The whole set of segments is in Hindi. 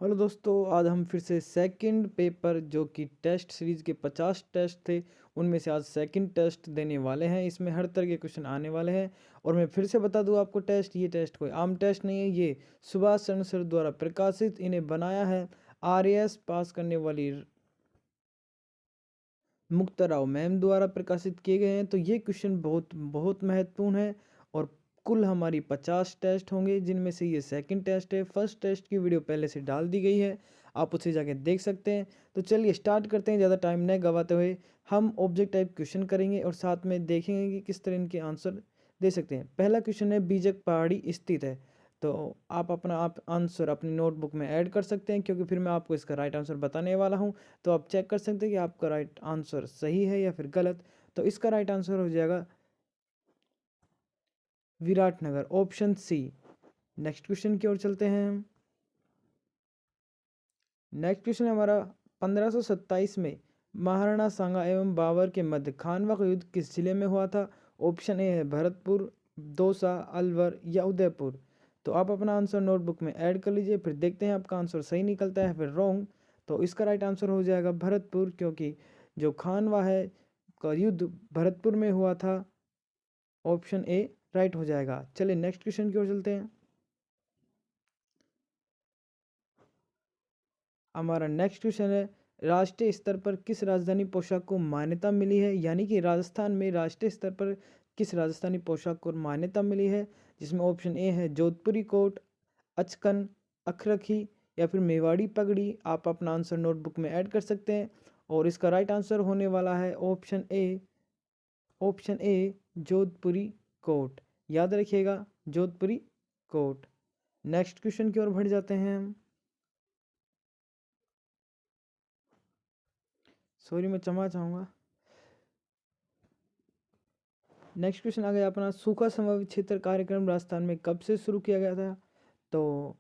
हेलो दोस्तों, आज हम फिर से सेकंड पेपर जो कि टेस्ट सीरीज़ के 50 टेस्ट थे उनमें से आज सेकंड टेस्ट देने वाले हैं। इसमें हर तरह के क्वेश्चन आने वाले हैं। और मैं फिर से बता दूं आपको, ये टेस्ट कोई आम टेस्ट नहीं है। ये सुभाष चंद्र सर द्वारा प्रकाशित, इन्हें बनाया है आरएएस पास करने वाली मुक्ता राव मैम द्वारा प्रकाशित किए गए हैं। तो ये क्वेश्चन बहुत बहुत महत्वपूर्ण है। और कुल हमारी 50 टेस्ट होंगे, जिनमें से ये सेकंड टेस्ट है। फर्स्ट टेस्ट की वीडियो पहले से डाल दी गई है, आप उसे जाके देख सकते हैं। तो चलिए स्टार्ट करते हैं, ज़्यादा टाइम नहीं गवाते हुए। हम ऑब्जेक्ट टाइप क्वेश्चन करेंगे और साथ में देखेंगे कि किस तरह इनके आंसर दे सकते हैं। पहला क्वेश्चन है, बीजक पहाड़ी स्थित है। तो आप आंसर अपनी नोटबुक में ऐड कर सकते हैं, क्योंकि फिर मैं आपको इसका राइट आंसर बताने वाला हूँ। तो आप चेक कर सकते हैं कि आपका राइट आंसर सही है या फिर गलत। तो इसका राइट आंसर हो जाएगा Biratnagar, option C. Next question की ओर चलते हैं। नेक्स्ट क्वेश्चन हमारा, 1527 में महाराणा सांगा एवं बाबर के मध्य खानवा का युद्ध किस जिले में हुआ था? ऑप्शन ए है भरतपुर, दौसा, अलवर या उदयपुर। तो आप अपना आंसर नोटबुक में ऐड कर लीजिए, फिर देखते हैं आपका आंसर सही निकलता है फिर रॉन्ग। तो इसका राइट आंसर हो जाएगा भरतपुर, क्योंकि जो खानवा है का युद्ध भरतपुर में हुआ था। ऑप्शन ए राइट हो जाएगा। चलिए नेक्स्ट क्वेश्चन की ओर चलते हैं। हमारा नेक्स्ट क्वेश्चन है, राष्ट्रीय स्तर पर किस राजधानी पोशाक को मान्यता मिली है? यानी कि राजस्थान में राष्ट्रीय स्तर पर किस राजस्थानी पोशाक को मान्यता मिली है? जिसमें ऑप्शन ए है जोधपुरी कोट, अचकन, अखरखी या फिर मेवाड़ी पगड़ी। आप अपना आंसर नोटबुक में ऐड कर सकते हैं। और इसका राइट आंसर होने वाला है ऑप्शन ए जोधपुरी कोट। याद रखिएगा, जोधपुरी कोट। नेक्स्ट क्वेश्चन की ओर बढ़ जाते हैं हम। सॉरी, मैं क्षमा चाहूँगा। नेक्स्ट क्वेश्चन आ गया अपना, सूखा समन्वित क्षेत्र कार्यक्रम राजस्थान में कब से शुरू किया गया था? तो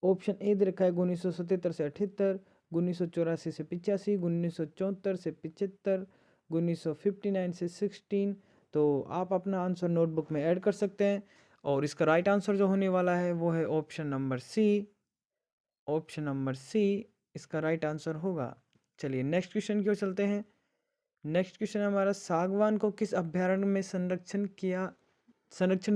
ऑप्शन ए दे रखा है 1977 से 78, 1984 से 85, 1974 से 75, 1959 से 16। तो आप अपना आंसर नोटबुक में ऐड कर सकते हैं। और इसका राइट आंसर जो होने वाला है वो है option number C. Option number C इसका राइट आंसर होगा। चलिए नेक्स्ट क्वेश्चन की ओर चलते हैं। नेक्स्ट क्वेश्चन हमारा, सागवान को किस अभ्यारण्य में संरक्षण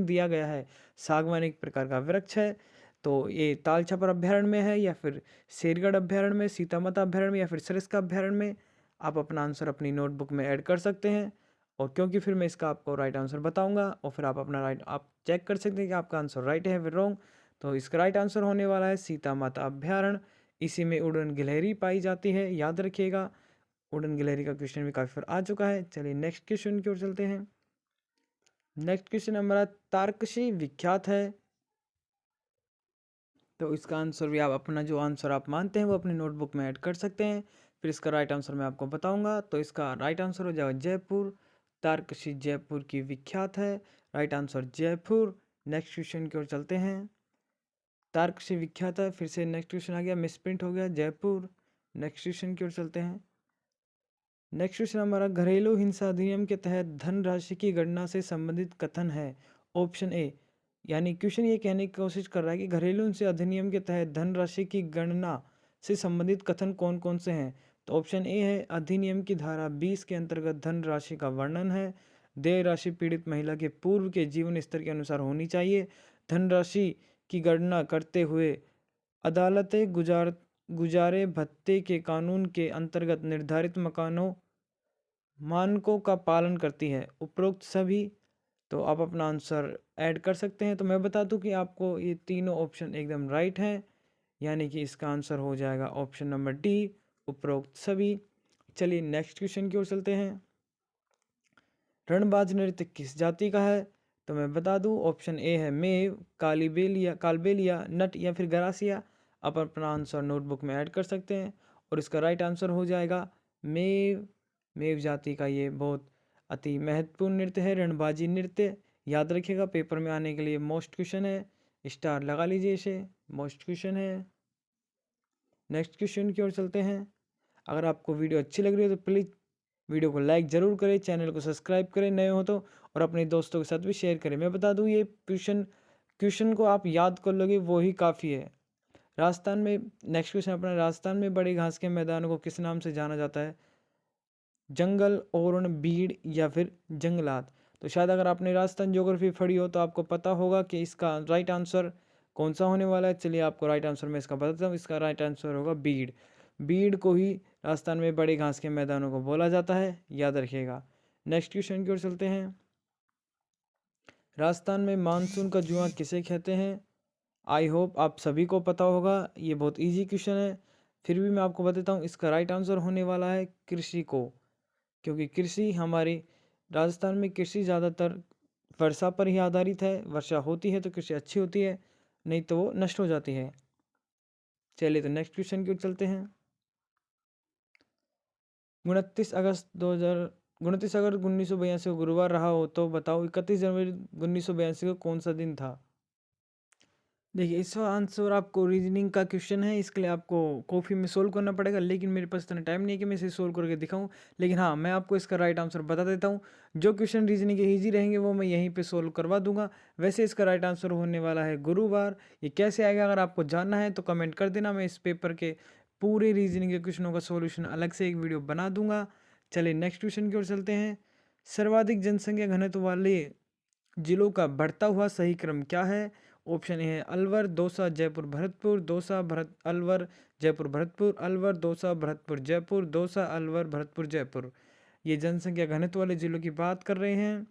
दिया गया है? सागवान एक प्रकार का वृक्ष है। तो ये तालछापर अभ्यारण्य में है, या फिर शेरगढ़ अभ्यारण्य में, सीतामाता अभ्यारण्य में, या फिर सरिस्का अभ्यारण्य में। आप अपना आंसर अपनी नोटबुक में ऐड कर सकते हैं। और क्योंकि फिर मैं इसका आपको राइट आंसर बताऊंगा, और फिर आप चेक कर सकते हैं कि आपका आंसर राइट है या फिर रॉन्ग। तो इसका राइट आंसर होने वाला है सीतामाता अभ्यारण्य। इसी में उड़न गिलहरी पाई जाती है, याद रखिएगा। उड़न गिलहरी का क्वेश्चन भी काफ़ी बार आ चुका है। चलिए नेक्स्ट क्वेश्चन की ओर चलते हैं। नेक्स्ट क्वेश्चन हमारा, तारकशी विख्यात है। तो इसका आंसर भी आप अपना जो आंसर आप मानते हैं वो अपनी नोटबुक में ऐड कर सकते हैं। फिर इसका राइट आंसर मैं आपको बताऊंगा। तो इसका राइट आंसर हो जाएगा जयपुर। तारकशी जयपुर की विख्यात है। Right answer Jaipur. Next question की ओर चलते हैं। तारकशी विख्यात है, फिर से नेक्स्ट क्वेश्चन आ गया, मिसप्रिंट हो गया, जयपुर। नेक्स्ट क्वेश्चन की ओर चलते हैं। नेक्स्ट क्वेश्चन हमारा, घरेलू हिंसा अधिनियम के तहत धनराशि की गणना से संबंधित कथन है। ऑप्शन ए, यानी क्वेश्चन ये कहने की कोशिश कर रहा है कि घरेलू हिंसा अधिनियम के तहत धनराशि की गणना से संबंधित कथन कौन कौन से हैं? तो ऑप्शन ए है, अधिनियम की धारा 20 के अंतर्गत धनराशि का वर्णन है। देय राशि पीड़ित महिला के पूर्व के जीवन स्तर के अनुसार होनी चाहिए। धनराशि की गणना करते हुए अदालतें गुजारे भत्ते के कानून के अंतर्गत निर्धारित मकानों मानकों का पालन करती है। उपरोक्त सभी। तो आप अपना आंसर ऐड कर सकते हैं। तो मैं बता दूं कि आपको ये तीनों ऑप्शन एकदम राइट हैं, यानी कि इसका आंसर हो जाएगा ऑप्शन नंबर डी, उपरोक्त सभी। चलिए नेक्स्ट क्वेश्चन की ओर चलते हैं। रणबाज नृत्य किस जाति का है? तो मैं बता दूं, ऑप्शन ए है मेव, कालबेलिया, नट या फिर गरासिया। आप अपना आंसर नोटबुक में ऐड कर सकते हैं। और इसका राइट आंसर हो जाएगा मेव। मेव जाति का ये बहुत अति महत्वपूर्ण नृत्य है, रणबाजी नृत्य। याद रखिएगा, पेपर में आने के लिए मोस्ट क्वेश्चन है, स्टार लगा लीजिए इसे, मोस्ट क्वेश्चन है। नेक्स्ट क्वेश्चन की ओर चलते हैं। अगर आपको वीडियो अच्छी लग रही है तो प्लीज़ वीडियो को लाइक ज़रूर करें, चैनल को सब्सक्राइब करें नए हो तो, और अपने दोस्तों के साथ भी शेयर करें। मैं बता दूं, ये क्वेश्चन को आप याद कर लोगे वो ही काफ़ी है। राजस्थान में नेक्स्ट क्वेश्चन अपना, राजस्थान में बड़े घास के मैदानों को किस नाम से जाना जाता है? जंगल, ओरण, बीड़ या फिर जंगलात। तो शायद अगर आपने राजस्थान ज्योग्राफी पढ़ी हो तो आपको पता होगा कि इसका राइट आंसर कौन सा होने वाला है। चलिए आपको राइट आंसर मैं इसका बताता हूँ। इसका राइट आंसर होगा बीड़। बीड़ को ही राजस्थान में बड़े घास के मैदानों को बोला जाता है, याद रखिएगा। नेक्स्ट क्वेश्चन की ओर चलते हैं। राजस्थान में मानसून का जुआ किसे कहते हैं? आई होप आप सभी को पता होगा, ये बहुत इजी क्वेश्चन है, फिर भी मैं आपको बताता हूँ। इसका राइट आंसर होने वाला है कृषि को, क्योंकि कृषि हमारे राजस्थान में कृषि ज़्यादातर वर्षा पर ही आधारित है। वर्षा होती है तो कृषि अच्छी होती है, नहीं तो वो नष्ट हो जाती है। चलिए तो नेक्स्ट क्वेश्चन की ओर चलते हैं। 29 अगस्त 1982 को गुरुवार रहा हो तो बताओ 31 जनवरी 1982 को कौन सा दिन था? देखिए इसका आंसर आपको रीजनिंग का क्वेश्चन है, इसके लिए आपको कॉफ़ी में सोल्व करना पड़ेगा, लेकिन मेरे पास इतना टाइम नहीं है कि मैं इसे सोल्व करके दिखाऊं। लेकिन हाँ, मैं आपको इसका राइट आंसर बता देता हूं। जो क्वेश्चन रीजनिंग के ईजी रहेंगे वो मैं यहीं पे सोल्व करवा दूंगा। वैसे इसका राइट आंसर होने वाला है गुरुवार। ये कैसे आएगा अगर आपको जानना है तो कमेंट कर देना, मैं इस पेपर के पूरे रीजनिंग के क्वेश्चनों का सोल्यूशन अलग से एक वीडियो बना दूंगा। चलिए नेक्स्ट क्वेश्चन की ओर चलते हैं। सर्वाधिक जनसंख्या घनत्व वाले जिलों का बढ़ता हुआ सही क्रम क्या है? ऑप्शन ए है अलवर, दौसा, जयपुर, भरतपुर, दौसा, अलवर, जयपुर, भरतपुर, अलवर, दौसा, भरतपुर, जयपुर, दौसा, अलवर, भरतपुर, जयपुर। ये जनसंख्या घनत्व वाले जिलों की बात कर रहे हैं।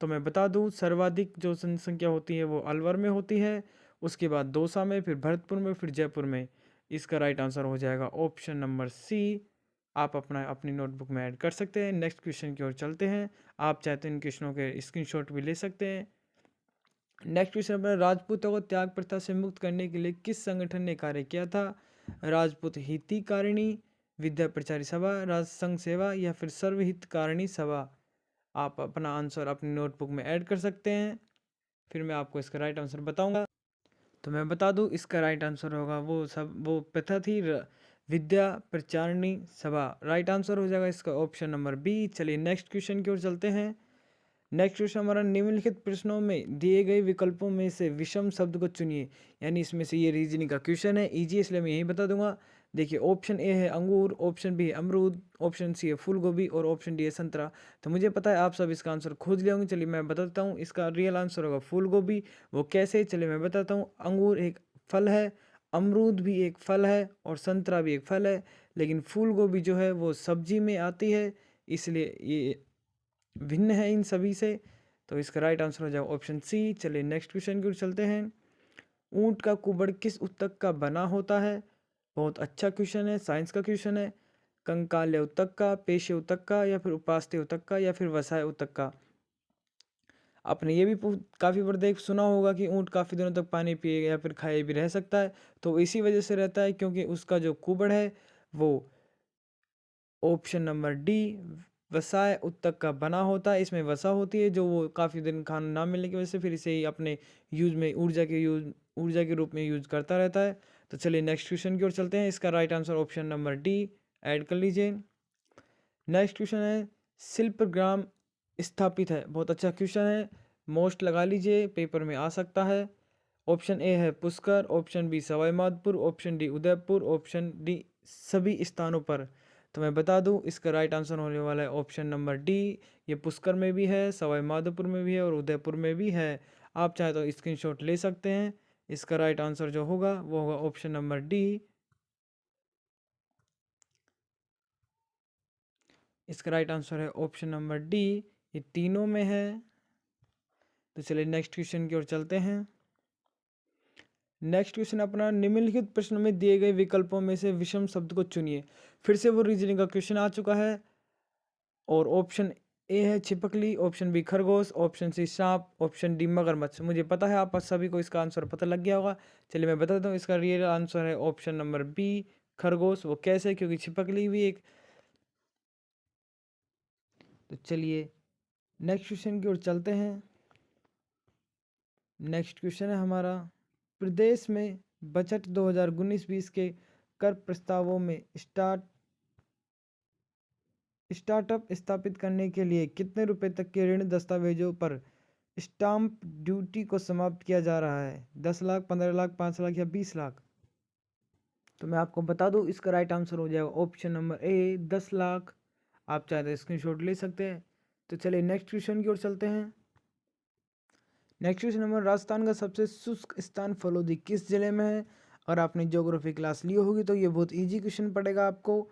तो मैं बता दूं, सर्वाधिक जो जनसंख्या होती है वो अलवर में होती है, उसके बाद दौसा में, फिर भरतपुर में, फिर जयपुर में। इसका राइट आंसर हो जाएगा ऑप्शन नंबर सी। आप अपनी नोटबुक में ऐड कर सकते हैं। नेक्स्ट क्वेश्चन की ओर चलते हैं। आप चाहते हैं इन क्वेश्चनों के स्क्रीनशॉट भी ले सकते हैं। नेक्स्ट क्वेश्चन अपना, राजपूतों को त्याग प्रथा से मुक्त करने के लिए किस संगठन ने कार्य किया था? राजपूत हितकारिणी, विद्या प्रचारी सभा, राजसंघ सेवा या फिर सर्वहितकारिणी सभा। आप अपना आंसर अपनी नोटबुक में ऐड कर सकते हैं, फिर मैं आपको इसका राइट आंसर बताऊंगा। तो मैं बता दूं, इसका राइट आंसर होगा वो प्रथा थी विद्या प्रचारिणी सभा। राइट आंसर हो जाएगा इसका ऑप्शन नंबर बी। चलिए नेक्स्ट क्वेश्चन की ओर चलते हैं। नेक्स्ट क्वेश्चन हमारा, निम्नलिखित प्रश्नों में दिए गए विकल्पों में से विषम शब्द को चुनिए। यानी इसमें से ये रीजनिंग का क्वेश्चन है, इजी, इसलिए मैं यही बता दूंगा। देखिए ऑप्शन ए है अंगूर, ऑप्शन बी है अमरूद, ऑप्शन सी है फूल गोभी और ऑप्शन डी है संतरा। तो मुझे पता है आप सब इसका आंसर खोज लिए होंगे। चलिए मैं बताता हूँ, इसका रियल आंसर होगा फूल गोभी। वो कैसे, चलिए मैं बताता हूँ। अंगूर एक फल है, अमरूद भी एक फल है और संतरा भी एक फल है, लेकिन फूल गोभी जो है वो सब्जी में आती है, इसलिए ये भिन्न है इन सभी से। तो इसका राइट आंसर हो जाएगा ऑप्शन सी। चलिए नेक्स्ट क्वेश्चन की ओर चलते हैं। ऊंट का कुबड़ किस उत्तक का बना होता है? बहुत अच्छा क्वेश्चन है, साइंस का क्वेश्चन है। कंकाल्य उत्तक का, पेशे उत्तक का या फिर उपास्ते उत्तक का या फिर वसाय उत्तक का। आपने ये भी काफ़ी बार सुना होगा कि ऊंट काफ़ी दिनों तक पानी पिए या फिर खाए भी रह सकता है। तो इसी वजह से रहता है क्योंकि उसका जो कुबड़ है वो ऑप्शन नंबर डी वसाय उत्तक का बना होता है। इसमें वसा होती है जो वो काफ़ी दिन खाना ना मिलने की वजह से फिर इसे ही अपने यूज में ऊर्जा के रूप में यूज करता रहता है। तो चलिए नेक्स्ट क्वेश्चन की ओर चलते हैं। इसका right answer option number D add कर लीजिए। नेक्स्ट क्वेश्चन है, शिल्पग्राम स्थापित है। बहुत अच्छा क्वेश्चन है, मोस्ट लगा लीजिए, पेपर में आ सकता है। ऑप्शन ए है Pushkar, option B Sawai Madhopur, option D Udaipur, option D सभी स्थानों पर। तो मैं बता दूं, इसका राइट आंसर होने वाला है ऑप्शन नंबर डी। ये पुष्कर में भी है, सवाई माधोपुर में भी है और उदयपुर में भी है। आप चाहे तो स्क्रीनशॉट ले सकते हैं। इसका राइट आंसर जो होगा वो होगा ऑप्शन नंबर डी। इसका राइट आंसर है ऑप्शन नंबर डी, ये तीनों में है। तो चलिए नेक्स्ट क्वेश्चन की ओर चलते हैं। नेक्स्ट क्वेश्चन अपना, निम्नलिखित प्रश्न में दिए गए विकल्पों में से विषम शब्द को चुनिए। फिर से वो रीजनिंग का क्वेश्चन आ चुका है और ऑप्शन ए है छिपकली, ऑप्शन बी खरगोश, ऑप्शन सी सांप, ऑप्शन डी मगरमच्छ। मुझे पता है आप सभी को इसका आंसर पता लग गया होगा। चलिए मैं बता देता हूँ, इसका रियल आंसर है ऑप्शन नंबर बी खरगोश। वो कैसे, क्योंकि छिपकली भी एक। तो चलिए नेक्स्ट क्वेश्चन की ओर चलते हैं। नेक्स्ट क्वेश्चन है हमारा, प्रदेश में बजट 2019-20 के कर प्रस्तावों में स्टार्टअप स्थापित करने के लिए कितने रुपए तक के ऋण दस्तावेजों पर स्टाम्प ड्यूटी को समाप्त किया जा रहा है? 10 लाख, 15 लाख, 5 लाख या 20 लाख? तो मैं आपको बता दूं इसका राइट आंसर हो जाएगा ऑप्शन नंबर ए 10 लाख। आप चाहे तो स्क्रीनशॉट ले सकते हैं। तो चलिए नेक्स्ट क्वेश्चन की ओर चलते हैं। नेक्स्ट क्वेश्चन नंबर, राजस्थान का सबसे शुष्क स्थान फलोदी किस जिले में है? अगर आपने ज्योग्राफी क्लास ली होगी तो ये बहुत इजी क्वेश्चन पड़ेगा आपको।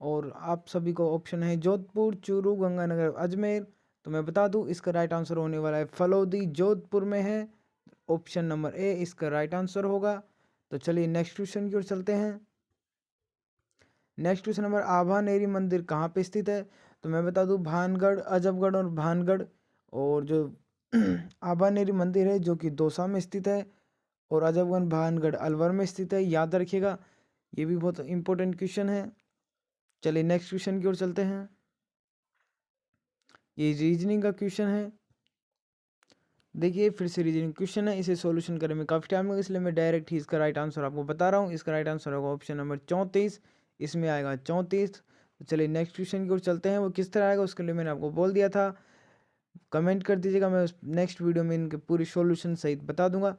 और आप सभी को ऑप्शन है जोधपुर, चूरू, गंगानगर, अजमेर। तो मैं बता दूं इसका राइट आंसर होने वाला है फलोदी, जोधपुर में है। ऑप्शन नंबर ए इसका राइट आंसर होगा। तो चलिए नेक्स्ट क्वेश्चन की ओर चलते हैं। नेक्स्ट क्वेश्चन नंबर, आभानेरी मंदिर कहाँ पे स्थित है? तो मैं बता दूं भानगढ़, अजबगढ़ और भानगढ़। और जो आभानेरी मंदिर है जो कि दौसा में स्थित है, और अजबगढ़ भानगढ़ अलवर में स्थित है, याद रखिएगा। ये भी बहुत इंपॉर्टेंट क्वेश्चन है। चलिए नेक्स्ट क्वेश्चन की ओर चलते हैं। ये रीजनिंग का क्वेश्चन है। देखिए फिर से रीजनिंग क्वेश्चन है, इसे सॉल्यूशन करने में काफ़ी टाइम लगेगा, इसलिए मैं डायरेक्ट ही इसका राइट आंसर आपको बता रहा हूँ। इसका राइट आंसर होगा ऑप्शन नंबर 34। इसमें आएगा 34। तो चलिए नेक्स्ट क्वेश्चन की ओर चलते हैं। वो किस तरह आएगा उसके लिए मैंने आपको बोल दिया था, कमेंट कर दीजिएगा, मैं नेक्स्ट वीडियो में इनके पूरी सॉल्यूशन सहित बता दूंगा।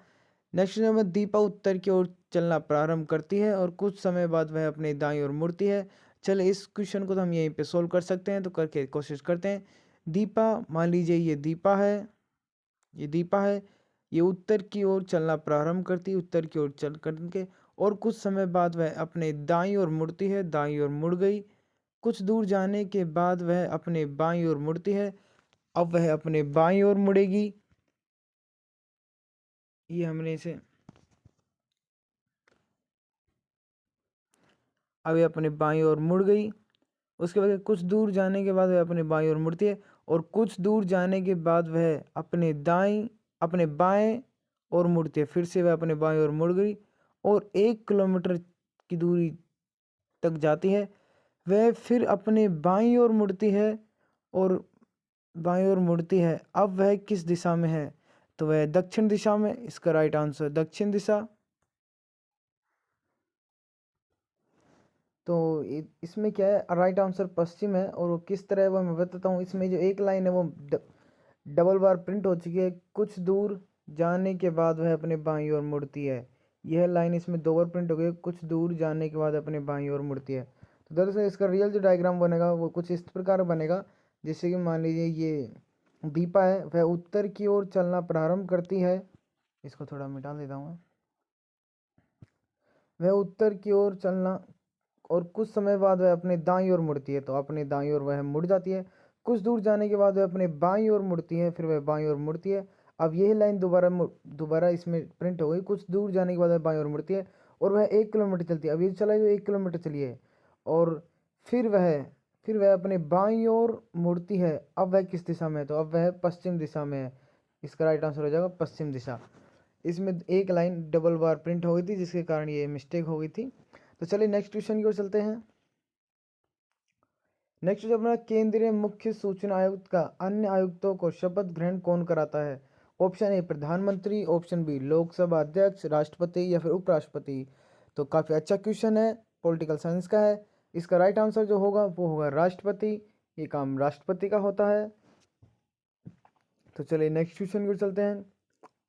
नेक्स्ट नंबर, दीपा उत्तर की ओर चलना प्रारंभ करती है और कुछ समय बाद वह अपने दाईं ओर मुड़ती है। चलिए इस क्वेश्चन को तो हम यहीं पे सोल्व कर सकते हैं, तो करके कोशिश करते हैं। दीपा, मान लीजिए ये दीपा है, ये दीपा है, ये उत्तर की ओर चलना प्रारंभ करती है, उत्तर की ओर चल करके और कुछ समय बाद वह अपने दाईं ओर मुड़ती है, दाईं ओर मुड़ गई। कुछ दूर जाने के बाद वह अपने बाईं ओर मुड़ती है। अब वह अपने बाईं ओर मुड़ेगी। ये हमने इसे, अब ये अपने बाईं ओर मुड़ गई। उसके बाद कुछ दूर जाने के बाद वह अपने बाईं ओर मुड़ती है, और कुछ दूर जाने के बाद वह अपने बाएं ओर मुड़ती है। फिर से वह अपने बाईं ओर मुड़ गई और 1 किलोमीटर की दूरी तक जाती है। वह फिर अपने बाईं ओर मुड़ती है और बाईं ओर मुड़ती है। अब वह किस दिशा में है? तो वह दक्षिण दिशा में। इसका राइट आंसर दक्षिण दिशा। तो इसमें क्या है, राइट आंसर पश्चिम है। और वो किस तरह है वो मैं बताता हूँ। इसमें जो एक लाइन है वो डबल बार प्रिंट हो चुकी है। कुछ दूर जाने के बाद वह अपने बाईं ओर मुड़ती है। यह लाइन इसमें 2 बार प्रिंट हो गई, कुछ दूर जाने के बाद अपने बाईं ओर मुड़ती है। तो दरअसल इसका रियल जो डायग्राम बनेगा वो कुछ इस प्रकार बनेगा। जैसे कि मान लीजिए ये दीपा है, वह उत्तर की ओर चलना प्रारंभ करती है। इसको थोड़ा मिटा देता हूँ। वह उत्तर की ओर चलना और कुछ समय बाद वह अपने दाईं ओर मुड़ती है, तो अपने दाईं ओर वह मुड़ जाती है। कुछ दूर जाने के बाद वह अपने बाईं ओर मुड़ती है, फिर वह बाईं ओर मुड़ती है। अब यही लाइन दोबारा इसमें प्रिंट हो गई। कुछ दूर जाने के बाद वह बाईं ओर मुड़ती है और वह 1 किलोमीटर चलती है। अब ये चला जो 1 किलोमीटर चली है और फिर वह अपने बाईं ओर मुड़ती है। अब वह किस दिशा में है? तो अब वह पश्चिम दिशा में है। इसका राइट आंसर हो जाएगा पश्चिम दिशा। इसमें एक लाइन डबल बार प्रिंट हो गई थी जिसके कारण ये मिस्टेक हो गई थी। तो चलिए नेक्स्ट क्वेश्चन की ओर चलते हैं। नेक्स्ट जो अपना, केंद्रीय मुख्य सूचना आयुक्त का अन्य आयुक्तों को शपथ ग्रहण कौन कराता है? ऑप्शन ए प्रधानमंत्री, ऑप्शन बी लोकसभा अध्यक्ष, राष्ट्रपति या फिर उपराष्ट्रपति। तो काफ़ी अच्छा क्वेश्चन है, पॉलिटिकल साइंस का है। इसका राइट आंसर जो होगा वो होगा राष्ट्रपति। ये काम राष्ट्रपति का होता है। तो चलिए नेक्स्ट क्वेश्चन की ओर चलते हैं।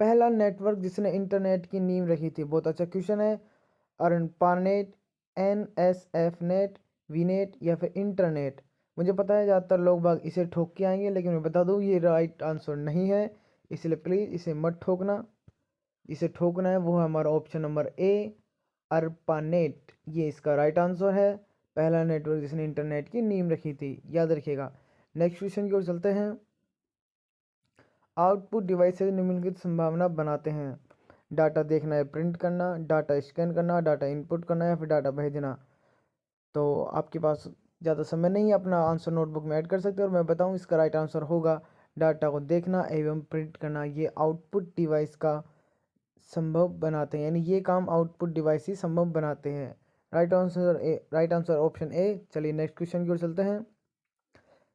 पहला नेटवर्क जिसने इंटरनेट की नींव रखी थी, बहुत अच्छा क्वेश्चन है। ARPANET, NSF नेट, वीनेट या फिर इंटरनेट। मुझे पता है ज़्यादातर लोग बाग इसे ठोक के आएंगे, लेकिन मैं बता दूं ये राइट आंसर नहीं है, इसलिए प्लीज़ इसे मत ठोकना। इसे ठोकना है वो है हमारा ऑप्शन नंबर ए, ARPANET। ये इसका राइट आंसर है। पहला नेटवर्क जिसने इंटरनेट की नींव रखी थी, याद रखिएगा। नेक्स्ट क्वेश्चन की ओर चलते हैं। आउटपुट डिवाइसेज निम्नलिखित संभावना बनाते हैं। डाटा देखना या प्रिंट करना, डाटा स्कैन करना, डाटा इनपुट करना या फिर डाटा भेजना। तो आपके पास ज़्यादा समय नहीं है, अपना आंसर नोटबुक में ऐड कर सकते हैं। और मैं बताऊं इसका राइट आंसर होगा डाटा को देखना एवं प्रिंट करना। ये आउटपुट डिवाइस का संभव बनाते हैं, यानी ये काम आउटपुट डिवाइस ही संभव बनाते हैं। Right answer option A. चलिए नेक्स्ट क्वेश्चन की ओर चलते हैं।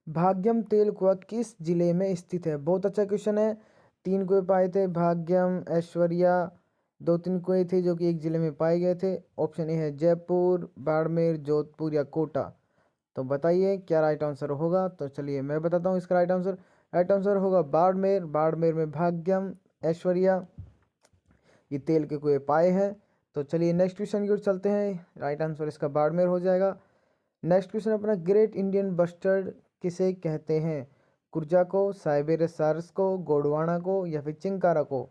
भाग्यम तेल कुआं किस जिले में स्थित है? बहुत अच्छा क्वेश्चन है। 3 कुएं पाए थे, भाग्यम, ऐश्वर्या, 2-3 कुएं थे जो कि एक जिले में पाए गए थे। ऑप्शन ए है जयपुर, बाड़मेर, जोधपुर या कोटा। तो बताइए क्या राइट आंसर होगा? तो चलिए मैं बताता हूँ इसका राइट आंसर। राइट आंसर होगा बाड़मेर। बाड़मेर में भाग्यम, ऐश्वर्या, ये तेल के कुएं पाए हैं। तो चलिए नेक्स्ट क्वेश्चन की ओर चलते हैं। राइट आंसर इसका बाड़मेर हो जाएगा। नेक्स्ट क्वेश्चन अपना, ग्रेट इंडियन बस्टर्ड किसे कहते हैं? कुर्जा को, साइबेरियस को, गोंडवाना को या फिर चिंकारा को?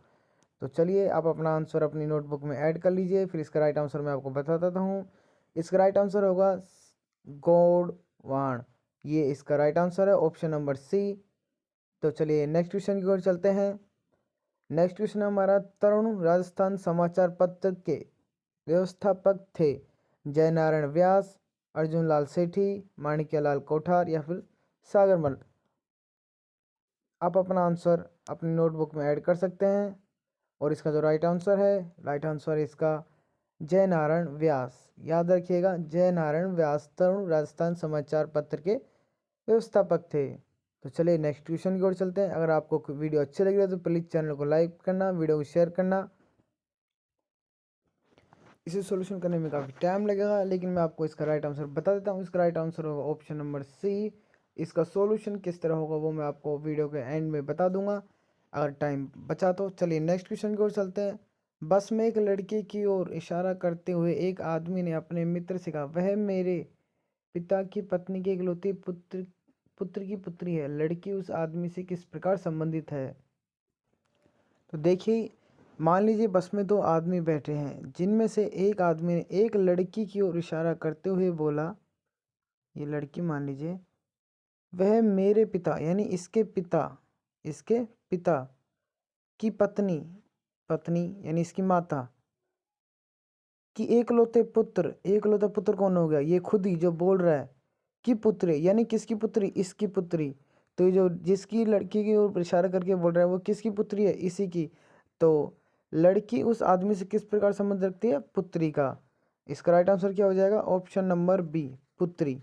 तो चलिए आप अपना आंसर अपनी नोटबुक में ऐड कर लीजिए, फिर इसका राइट आंसर मैं आपको बता देता हूँ। इसका राइट आंसर होगा गोंडवान, ये इसका राइट आंसर है, ऑप्शन नंबर सी। तो चलिए नेक्स्ट क्वेश्चन की ओर चलते हैं। नेक्स्ट क्वेश्चन हमारा, तरुण राजस्थान समाचार पत्र के व्यवस्थापक थे? जयनारायण व्यास, अर्जुन लाल सेठी, माणिक्यलाल कोठार या फिर सागरमल? आप अपना आंसर अपनी नोटबुक में ऐड कर सकते हैं और इसका जो राइट आंसर है, राइट आंसर इसका जयनारायण व्यास। याद रखिएगा, जयनारायण व्यास तरुण राजस्थान समाचार पत्र के व्यवस्थापक थे। तो चलिए नेक्स्ट क्वेश्चन की ओर चलते हैं। अगर आपको वीडियो अच्छी लगी है तो प्लीज़ चैनल को लाइक करना, वीडियो को शेयर करना। इसे सॉल्यूशन करने में काफ़ी टाइम लगेगा, लेकिन मैं आपको इसका राइट आंसर बता देता हूँ। इसका राइट आंसर होगा ऑप्शन नंबर सी। इसका सॉल्यूशन किस तरह होगा वो मैं आपको वीडियो के एंड में बता दूंगा, अगर टाइम बचा तो। चलिए नेक्स्ट क्वेश्चन की ओर चलते हैं। बस में एक लड़के की ओर इशारा करते हुए एक आदमी ने अपने मित्र से कहा, वह मेरे पिता की पत्नी के इकलौती पुत्र की पुत्री है। लड़की उस आदमी से किस प्रकार संबंधित है? तो देखिए, मान लीजिए बस में दो आदमी बैठे हैं, जिनमें से एक आदमी ने एक लड़की की ओर इशारा करते हुए बोला, ये लड़की मान लीजिए, वह मेरे पिता यानी इसके पिता की पत्नी यानी इसकी माता कि एकलौता पुत्र कौन हो गया? ये खुद ही जो बोल रहा है कि पुत्र, यानी किसकी पुत्री? इसकी पुत्री। तो ये जो जिसकी लड़की की ओर इशारा करके बोल रहा है वो किसकी पुत्री है? इसी की। तो लड़की उस आदमी से किस प्रकार संबंध रखती है? पुत्री का। इसका राइट आंसर क्या हो जाएगा? ऑप्शन नंबर बी, पुत्री।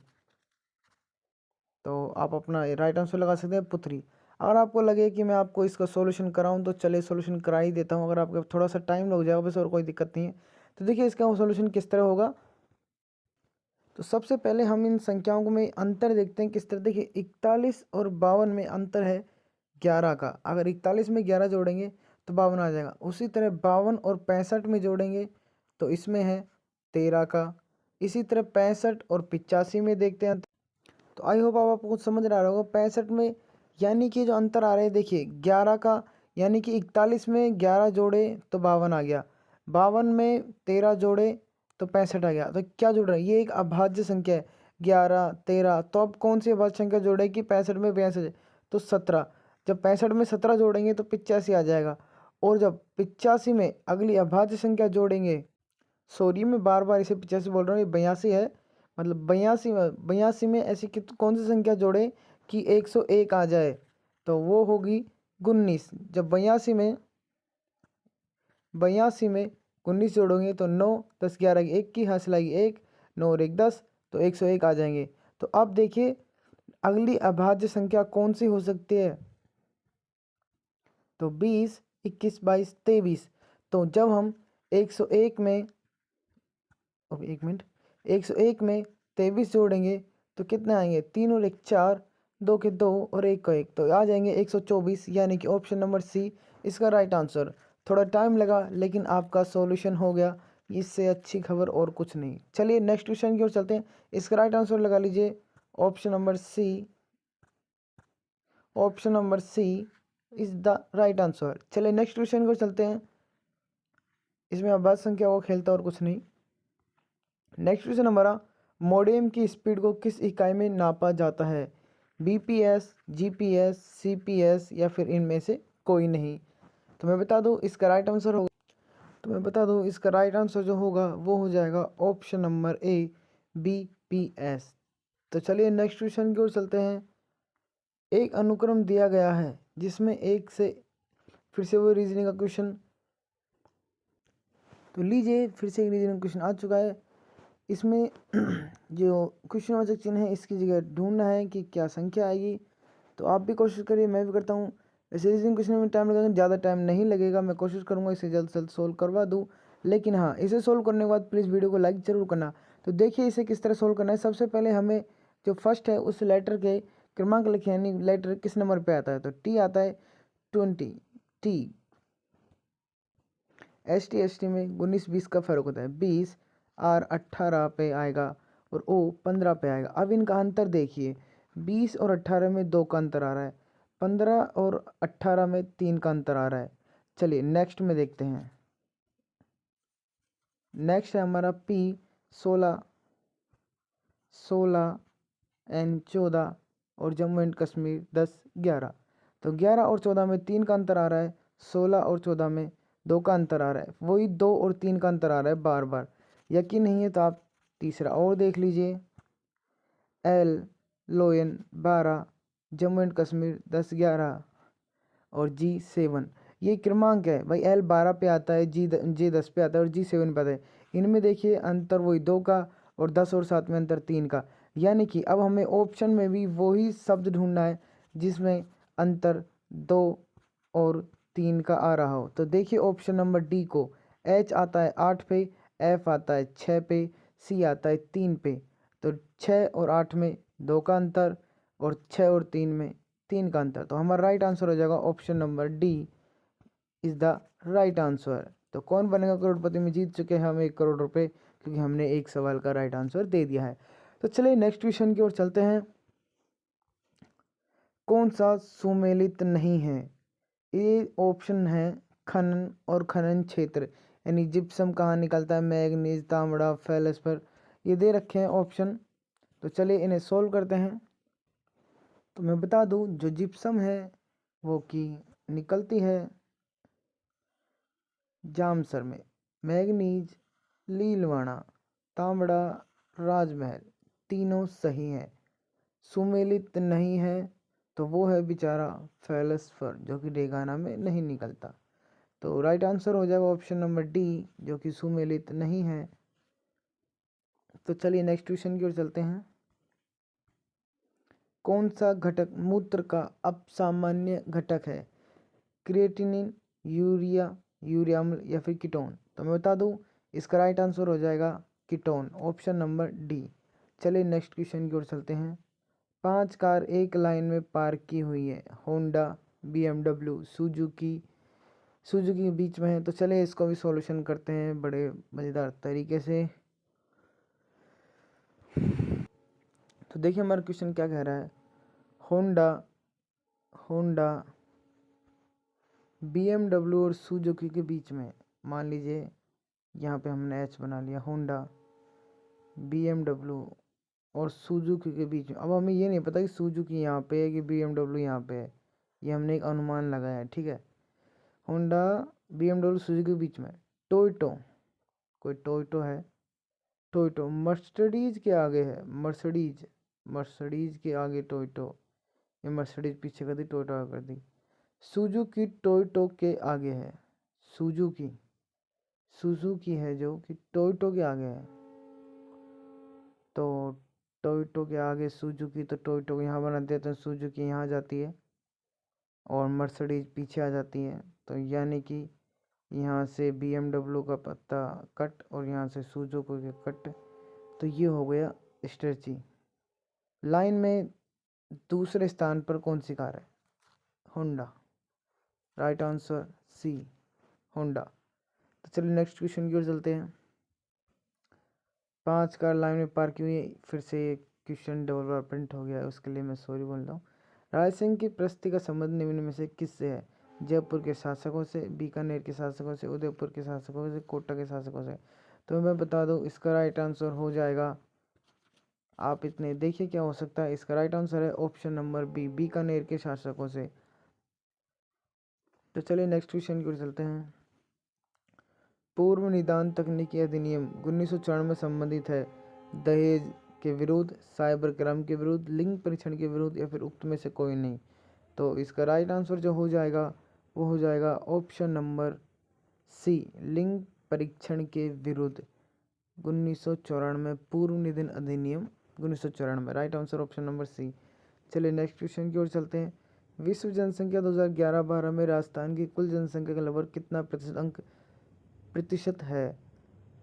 तो आप अपना राइट आंसर लगा सकते हैं, पुत्री। अगर आपको लगे कि मैं आपको इसका सॉल्यूशन कराऊं तो चलिए सॉल्यूशन करा ही देता हूं। अगर आपको थोड़ा सा टाइम लग जाएगा बस, और कोई दिक्कत नहीं है। तो देखिए इसका सॉल्यूशन किस तरह होगा। तो सबसे पहले हम इन संख्याओं में अंतर देखते हैं किस तरह। देखिए 41 और 52 में अंतर है 11 का। अगर 41 में 11 जोड़ेंगे तो 52 आ जाएगा। उसी तरह 52 और 65 में जोड़ेंगे तो इसमें है 13 का। इसी तरह 65 और 85 में देखते हैं। तो आई होप आपको कुछ समझ रहा होगा। 65 में यानी कि जो अंतर आ रहा है, देखिए 11 का, यानी कि 41 में 11 जोड़े तो 52 आ गया, 52 में 13 जोड़े तो 65 आ गया। तो क्या जुड़ रहा है? ये एक अभाज्य संख्या है, 11 13। तो अब कौन सी अभाज्य संख्या जोड़ेगी 65 में 62? तो 17। जब 65 में 17 जोड़ेंगे तो 85 आ जाएगा। और जब 85 में अगली अभाज्य संख्या जोड़ेंगे, सॉरी मैं बार बार इसे 85 बोल रहा हूँ, ये 82 है, मतलब 82 में ऐसी कौन सी संख्या जोड़े कि 101 आ जाए? तो वो होगी 19। जब 82 में 19 जोड़ोगे तो 9 10 11 1 की हासिल आएगी 1, 9 और 1 10, तो 101 आ जाएंगे। तो अब देखिए अगली अभाज्य संख्या कौन सी हो सकती है? तो 20 21 22 23। तो जब हम 101 में, एक मिनट, 101 में 23 जोड़ेंगे तो कितने आएंगे? 3 और 1 4, 2 के 2 और 1 का 1, तो आ जाएंगे 124। यानी कि ऑप्शन नंबर सी इसका राइट आंसर। थोड़ा टाइम लगा लेकिन आपका सॉल्यूशन हो गया, इससे अच्छी खबर और कुछ नहीं। चलिए नेक्स्ट क्वेश्चन की ओर चलते हैं। इसका राइट आंसर लगा लीजिए option number C. Option number C is the right answer. चलिए नेक्स्ट क्वेश्चन की ओर चलते हैं। इसमें अभाज्य संख्या को खेलता और कुछ नहीं। नेक्स्ट क्वेश्चन हमारा, मॉडेम की स्पीड को किस इकाई में नापा जाता है? बीपीएस, जीपीएस, सीपीएस या फिर इनमें से कोई नहीं? तो मैं बता दूं इसका राइट आंसर जो होगा वो हो जाएगा ऑप्शन नंबर ए, बीपीएस। तो चलिए नेक्स्ट क्वेश्चन की ओर चलते हैं। एक अनुक्रम दिया गया है जिसमें एक से, फिर से वो रीजनिंग का क्वेश्चन, तो लीजिए फिर से एक रीजनिंग क्वेश्चन आ चुका है। इसमें जो क्वेश्चनवाचक चिन्ह है इसकी जगह ढूंढना है कि क्या संख्या आएगी। तो आप भी कोशिश करिए, मैं भी करता हूँ। वैसे रीजनिंग क्वेश्चन में टाइम लगेगा, ज़्यादा टाइम नहीं लगेगा, मैं कोशिश करूँगा इसे जल्द से जल्द सोल्व करवा दूँ। लेकिन हाँ, इसे सोल्व करने के बाद प्लीज़ वीडियो को लाइक ज़रूर करना। तो देखिए इसे किस तरह सोल्व करना है। सबसे पहले हमें जो फर्स्ट है उस लेटर के क्रमांक लिखे, यानी लेटर किस नंबर पर आता है। तो टी आता है 20, टी। ST में 19-20 का फ़र्क होता है। 20 R 18 पे आएगा और O 15 पे आएगा। अब इनका अंतर देखिए, 20 और 18 में 2 का अंतर आ रहा है, 15 और 18 में 3 का अंतर आ रहा है। चलिए नेक्स्ट में देखते हैं। नेक्स्ट है हमारा P 16 N 14 और जम्मू एंड कश्मीर 10 11। तो 11 और 14 में 3 का अंतर आ रहा है, 16 और 14 में 2 का अंतर आ रहा है। वही 2 और 3 का अंतर आ रहा है बार बार। यकीन नहीं है तो आप तीसरा और देख लीजिए। L लोयन 12 जम्मू एंड कश्मीर 10 11 और G 7। ये क्रमांक है भाई। L 12 पे आता है, G 10 पे आता है और G 7 पे आता है। इनमें देखिए अंतर वही 2 का और 10 और 7 में अंतर 3 का। यानी कि अब हमें ऑप्शन में भी वही शब्द ढूंढना है जिसमें अंतर 2 और 3 का आ रहा हो। तो देखिए ऑप्शन नंबर डी को। H आता है 8 पे, F आता है 6 पे, C आता है 3 पे। तो 6 और 8 में 2 का अंतर और 6 और 3 में 3 का अंतर। तो हमारा राइट आंसर हो जाएगा option number D is the right answer. तो कौन बनेगा करोड़पति में जीत चुके हैं हम 1 करोड़ रुपए, क्योंकि हमने एक सवाल का राइट आंसर दे दिया है। तो चलिए नेक्स्ट क्वेश्चन की ओर चलते हैं। कौन सा सुमेलित नहीं है? ये ऑप्शन है खनन और खनन क्षेत्र, यानी जिप्सम कहाँ निकलता है, मैग्नीज, तांबड़ा, फेल्सफर, ये दे रखे हैं ऑप्शन। तो चलिए इन्हें सोल्व करते हैं। तो मैं बता दूं, जो जिप्सम है वो की निकलती है जामसर में, मैग्नीज लीलवाड़ा, तांबड़ा राजमहल, तीनों सही हैं। सुमेलित नहीं है तो वो है बेचारा फेल्सफर, जो कि डेगाना में नहीं निकलता। तो राइट आंसर हो जाएगा ऑप्शन नंबर डी, जो कि सुमेलित नहीं है। तो चलिए नेक्स्ट क्वेश्चन की ओर चलते हैं। कौन सा घटक मूत्र का अपसामान्य घटक है? क्रिएटिनिन, यूरिया, यूरिया अम्ल या फिर कीटोन? तो मैं बता दूं, इसका राइट आंसर हो जाएगा कीटोन, ऑप्शन नंबर डी। चलिए नेक्स्ट क्वेश्चन की ओर चलते हैं। 5 कार एक लाइन में पार्क की हुई है, होंडा, BMW, सुजुकी के बीच में है। तो चले इसको भी सॉल्यूशन करते हैं बड़े मज़ेदार तरीके से। तो देखिए हमारा क्वेश्चन क्या कह रहा है। होंडा BMW और सुजुकी के बीच में, मान लीजिए यहाँ पे हमने H बना लिया, होंडा, BMW और सुजुकी के बीच में। अब हमें ये नहीं पता कि सुजुकी यहाँ पे है कि BMW यहाँ पे है, ये हमने एक अनुमान लगाया है, ठीक है। होंडा, BMW, सुजुकी के बीच में टोयोटो, कोई टोयोटो है, टोयोटो मर्सिडीज के आगे है, मर्सिडीज के आगे टोयोटो, ये मर्सिडीज पीछे कर दी, टोयोटो आगे कर दी। सुजुकी टोयोटो के आगे है, सुजुकी है जो कि टोयोटो के आगे है। तो टोयोटो के आगे सुजुकी, तो टोयोटो को यहाँ बना देते हैं, सुजुकी यहाँ जाती है और मर्सिडीज पीछे आ जाती है। तो यानी कि यहाँ से BMW का पत्ता कट और यहाँ से सुजुकी के कट। तो ये हो गया स्ट्रेची। लाइन में दूसरे स्थान पर कौन सी कार है? Honda, right answer C, Honda. तो चलिए नेक्स्ट क्वेश्चन की ओर चलते हैं। 5 कार लाइन में पार्क हुई है। फिर से क्वेश्चन डबल बार प्रिंट हो गया है, उसके लिए मैं सॉरी बोल रहा हूँ। राय सिंह की प्रस्ती का संबंध निम्न में से किससे है? जयपुर के शासकों से, बीकानेर के शासकों से, उदयपुर के शासकों से, कोटा के शासकों से? तो मैं बता दूं, इसका राइट आंसर हो जाएगा, आप इतने देखिए क्या हो सकता है। इसका राइट आंसर है ऑप्शन नंबर बी, बीकानेर के शासकों से। तो चलिए नेक्स्ट क्वेश्चन की ओर चलते हैं। पूर्व निदान तकनीकी अधिनियम 1994 में संबंधित है दहेज के विरुद्ध, साइबर क्राइम के विरुद्ध, लिंग परीक्षण के विरुद्ध या फिर उक्त में से कोई नहीं? तो इसका राइट आंसर जो हो जाएगा वो हो जाएगा ऑप्शन नंबर सी, लिंग परीक्षण के विरुद्ध 1994, पूर्व निदान अधिनियम 1994, right answer option number C. चलिए नेक्स्ट क्वेश्चन की ओर चलते हैं। विश्व जनसंख्या 2011-12 में राजस्थान की कुल जनसंख्या का लगभग कितना प्रतिशत है?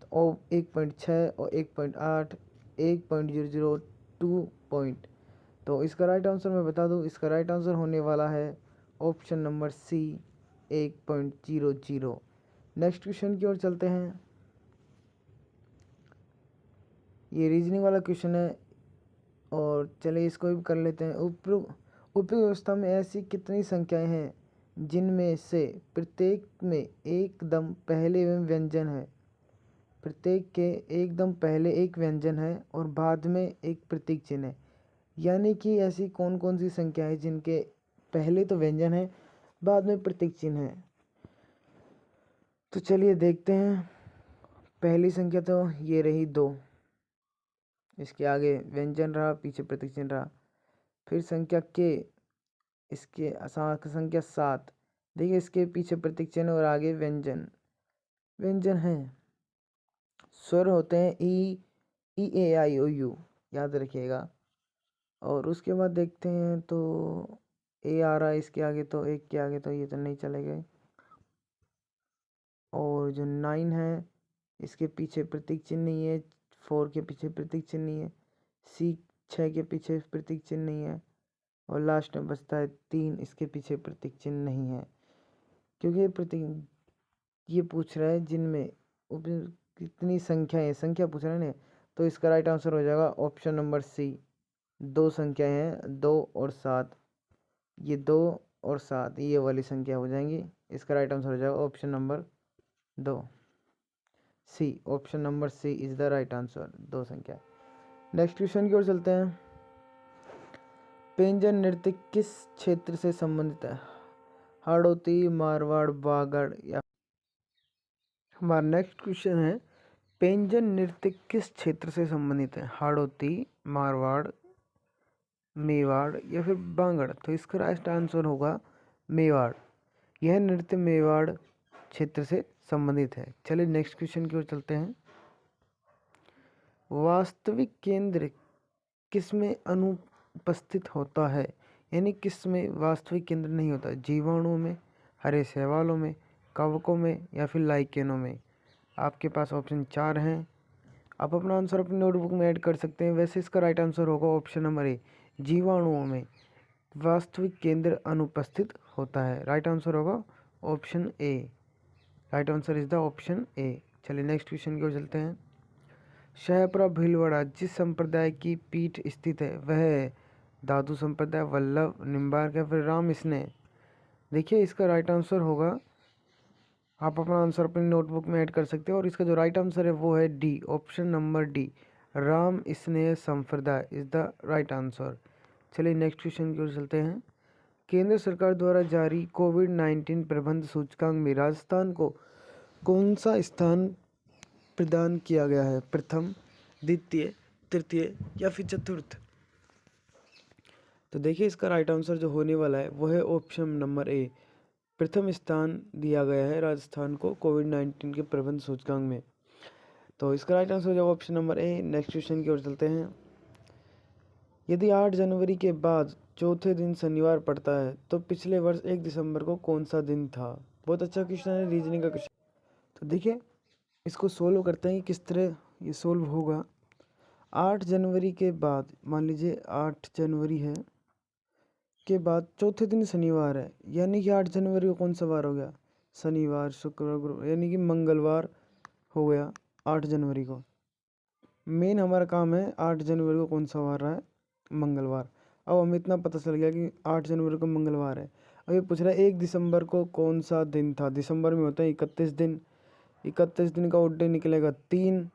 तो 1.6 और 1.8, 1.002 पॉइंट। तो इसका राइट आंसर मैं बता दूं, इसका राइट आंसर होने वाला है option number C, 1.00। Next question की ओर चलते हैं। ये रीजनिंग वाला क्वेश्चन है और चलिए इसको भी कर लेते हैं। उपयुक्त व्यवस्था में ऐसी कितनी संख्याएं हैं जिनमें से प्रत्येक में एकदम पहले व्यंजन है? प्रत्येक के एकदम पहले एक व्यंजन है और बाद में एक प्रतीक चिन्ह है। यानी कि ऐसी कौन कौन सी संख्या है जिनके पहले तो व्यंजन है, बाद में प्रतीक चिन्ह है? तो चलिए देखते हैं। पहली संख्या तो ये रही 2, इसके आगे व्यंजन रहा, पीछे प्रतीक चिन्ह रहा। फिर संख्या के, इसके संख्या 7, देखिए इसके पीछे प्रतीक चिन्ह और आगे व्यंजन। व्यंजन है, स्वर होते हैं ई ए आई ओ यू, याद रखिएगा। और उसके बाद देखते हैं तो ए आ रहा है इसके आगे, तो एक के आगे तो ये तो नहीं चलेगा। और जो 9 है इसके पीछे प्रतीक चिन्ह नहीं है, 4 के पीछे प्रतीक चिन्ह नहीं है, सी 6 के पीछे प्रतीक चिन्ह नहीं है, और लास्ट में बचता है 3, इसके पीछे प्रतीक चिन्ह नहीं है। क्योंकि प्रतीक ये पूछ रहा है जिनमें कितनी संख्या है, संख्या पूछ रहा है ना, तो इसका राइट आंसर हो जाएगा ऑप्शन नंबर सी। 2 संख्याएं हैं, 2 और 7, ये 2 और 7 ये वाली संख्या हो जाएंगी। इसका राइट आंसर हो जाएगा option number 2 C. Option number C is the right answer, 2 संख्या। नेक्स्ट क्वेश्चन की ओर चलते हैं। पेंजन नृत्य किस क्षेत्र से संबंधित है? हाड़ौती, मारवाड़, बागड़ या? हमारा नेक्स्ट क्वेश्चन है, पेंजन नृत्य किस क्षेत्र से संबंधित है? हाड़ौती, मारवाड़, मेवाड़ या फिर बांगड़? तो इसका राइट आंसर होगा मेवाड़। यह नृत्य मेवाड़ क्षेत्र से संबंधित है। चलिए नेक्स्ट क्वेश्चन की ओर चलते हैं। वास्तविक केंद्र किसमें अनुपस्थित होता है? यानी किसमें वास्तविक केंद्र नहीं होता? जीवाणुओं में, हरे शैवालों में, कवकों में या फिर लाइकेनों में? आपके पास ऑप्शन 4 हैं। आप अपना आंसर अपनी नोटबुक में ऐड कर सकते हैं। वैसे इसका राइट आंसर होगा ऑप्शन नंबर ए, जीवाणुओं में वास्तविक केंद्र अनुपस्थित होता है। राइट आंसर होगा option A. Right answer is the option A. चलिए नेक्स्ट क्वेश्चन की ओर चलते हैं। शाहपुरा भीलवाड़ा जिस संप्रदाय की पीठ स्थित है वह है दादू संप्रदाय, वल्लभ, निम्बार्क या फिर राम स्नेह? देखिए इसका राइट आंसर होगा, आप अपना आंसर अपनी नोटबुक में ऐड कर सकते हो, और इसका जो राइट आंसर है वो है D, option number D, Ram स्नेह संप्रदाय इज द राइट आंसर। चलिए नेक्स्ट क्वेश्चन की ओर चलते हैं। केंद्र सरकार द्वारा जारी कोविड-19 प्रबंध सूचकांक में राजस्थान को कौन सा स्थान प्रदान किया गया है? प्रथम, द्वितीय, तृतीय या फिर चतुर्थ? तो देखिए इसका राइट आंसर जो होने वाला है वो है ऑप्शन नंबर ए, प्रथम स्थान दिया गया है राजस्थान को कोविड-19 के प्रबंध सूचकांक में। तो इसका राइट आंसर हो जाएगा ऑप्शन नंबर ए। नेक्स्ट क्वेश्चन की ओर चलते हैं। यदि 8 जनवरी के बाद चौथे दिन शनिवार पड़ता है तो पिछले वर्ष 1 दिसंबर को कौन सा दिन था? बहुत अच्छा क्वेश्चन है, रीजनिंग का क्वेश्चन। तो देखिए इसको सोल्व करते हैं कि किस तरह ये सोल्व होगा। 8 जनवरी के बाद, मान लीजिए 8 जनवरी है के बाद चौथे दिन शनिवार है, यानी कि 8 जनवरी को कौन सा वार हो गया? शनिवार, शुक्रवार, गुरुवार, यानी कि मंगलवार हो गया 8 जनवरी को। मेन हमारा काम है 8 जनवरी को कौन सा वार रहा है? मंगलवार। अब हमें इतना पता चल गया कि 8 जनवरी को मंगलवार है। अब ये पूछ रहा है 1 दिसंबर को कौन सा दिन था? दिसंबर में होता है 31 दिन, 31 दिन का ओड डे निकलेगा 3,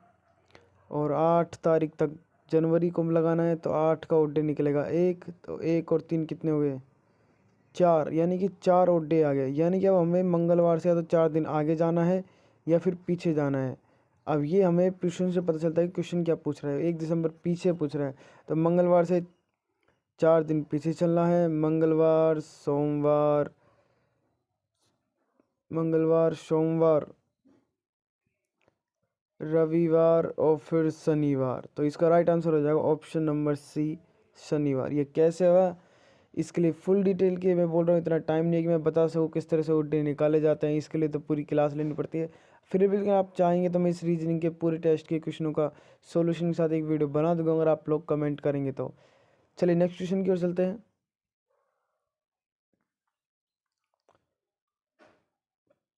और 8 तारीख तक जनवरी को लगाना है तो 8 का ओड डे निकलेगा 1, तो 1 और 3 कितने हो गए? 4, यानी कि 4 ओड डे आ गए। यानी कि अब हमें मंगलवार से या तो 4 दिन आगे जाना है या फिर पीछे जाना है। अब ये हमें क्वेश्चन से पता चलता है कि क्वेश्चन क्या पूछ रहा है। 1 दिसंबर पीछे पूछ रहा है, तो मंगलवार से 4 दिन पीछे चलना है। मंगलवार, सोमवार, रविवार और फिर शनिवार। तो इसका राइट आंसर हो जाएगा ऑप्शन नंबर सी, शनिवार। ये कैसे हुआ इसके लिए फुल डिटेल के मैं बोल रहा हूँ, इतना टाइम नहीं है कि मैं बता सकूँ किस तरह से वो डे निकाले जाते हैं। इसके लिए तो पूरी क्लास लेनी पड़ती है। फिर भी अगर आप चाहेंगे तो मैं इस रीजनिंग के पूरे टेस्ट के क्वेश्चनों का सॉल्यूशन के साथ एक वीडियो बना दूंगा अगर आप लोग कमेंट करेंगे तो। चलिए नेक्स्ट क्वेश्चन की ओर चलते हैं।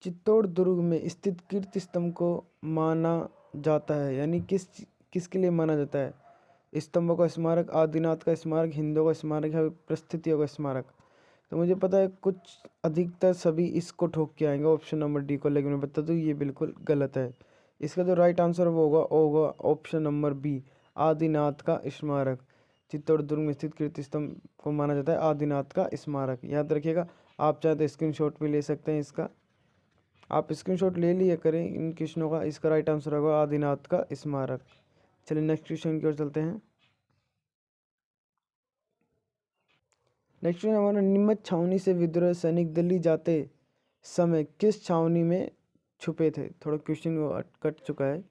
चित्तौड़ दुर्ग में स्थित कीर्ति स्तंभ को माना जाता है, यानी किसके लिए माना जाता है? स्तंभों का स्मारक, आदिनाथ का स्मारक, हिंदुओं का स्मारक है, परिस्थितियों का स्मारक। तो मुझे पता है कुछ अधिकतर सभी इसको ठोक के आएंगे ऑप्शन नंबर डी को, लेकिन मैं बता दूं ये बिल्कुल गलत है। इसका जो राइट आंसर वो होगा ऑप्शन नंबर बी, आदिनाथ का स्मारक। चित्तौड़ दुर्ग में स्थित कीर्ति स्तंभ को माना जाता है आदिनाथ का स्मारक, याद रखिएगा। आप चाहे तो स्क्रीनशॉट भी ले सकते हैं इसका, आप स्क्रीनशॉट ले लिया करें इन क्वेश्चनों का। इसका राइट आंसर होगा आदिनाथ का स्मारक। चलिए नेक्स्ट क्वेश्चन की ओर चलते हैं। नेक्स्ट क्वेश्चन हमारा, नीमच छावनी से विद्रोही सैनिक दिल्ली जाते समय किस छावनी में छुपे थे? थोड़ा क्वेश्चन कट चुका है।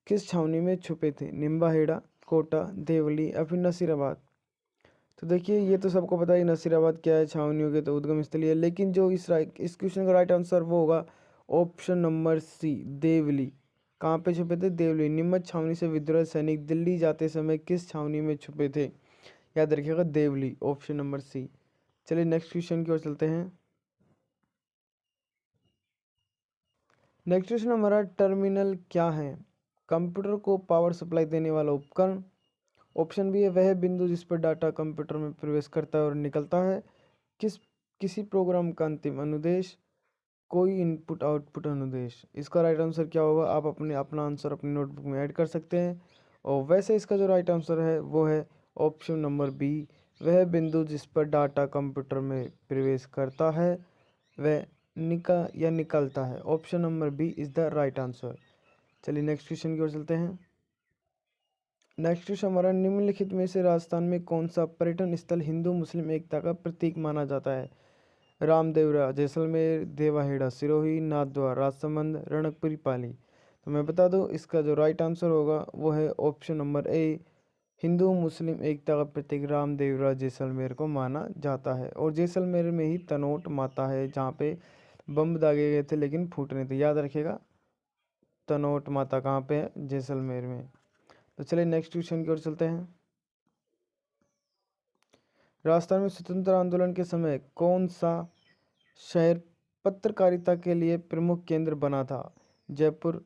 किस छावनी में छुपे थे? निम्बाहेड़ा, कोटा, देवली या फिर नसीराबाद? तो देखिए ये तो सबको पता है नसीराबाद क्या है, छावनियों के तो उद्गम स्थल है, लेकिन जो इस क्वेश्चन का राइट आंसर वो होगा ऑप्शन नंबर सी, देवली। कहाँ पे छुपे थे? देवली। नीमच छावनी से विद्रोही सैनिक दिल्ली जाते समय किस छावनी में छुपे थे? याद रखिएगा देवली, ऑप्शन नंबर सी। चलिए नेक्स्ट क्वेश्चन की ओर चलते हैं। नेक्स्ट क्वेश्चन हमारा, टर्मिनल क्या है? कंप्यूटर को पावर सप्लाई देने वाला उपकरण। ऑप्शन बी है वह बिंदु जिस पर डाटा कंप्यूटर में प्रवेश करता है और निकलता है। किसी प्रोग्राम का अंतिम अनुदेश, कोई इनपुट आउटपुट अनुदेश। इसका राइट आंसर क्या होगा? आप अपना आंसर अपनी नोटबुक में ऐड कर सकते हैं। और वैसे इसका जो राइट आंसर है वो है ऑप्शन नंबर बी, वह बिंदु जिस पर डाटा कंप्यूटर में प्रवेश करता है वह निकलता है। Option number B is the right answer. चलिए नेक्स्ट क्वेश्चन की ओर चलते हैं। नेक्स्ट क्वेश्चन हमारा, निम्नलिखित में से राजस्थान में कौन सा पर्यटन स्थल हिंदू मुस्लिम एकता का प्रतीक माना जाता है? रामदेवरा, जैसलमेर, देवाहेड़ा, सिरोही, नाथद्वारा, राजसमंद, रणकपुरी पाली। तो मैं बता दूं इसका जो राइट आंसर होगा वो है ऑप्शन नंबर ए, हिंदू मुस्लिम एकता का प्रतीक रामदेवरा जैसलमेर को माना जाता है। और जैसलमेर में ही तनोट माता है जहाँ पे बम दागे गए थे लेकिन फूट नहीं थे, याद रखिएगा। तनोट माता कहाँ पे है? जैसलमेर में। तो चलिए नेक्स्ट क्वेश्चन की ओर चलते हैं। राजस्थान में स्वतंत्रता आंदोलन के समय कौन सा शहर पत्रकारिता के लिए प्रमुख केंद्र बना था? जयपुर,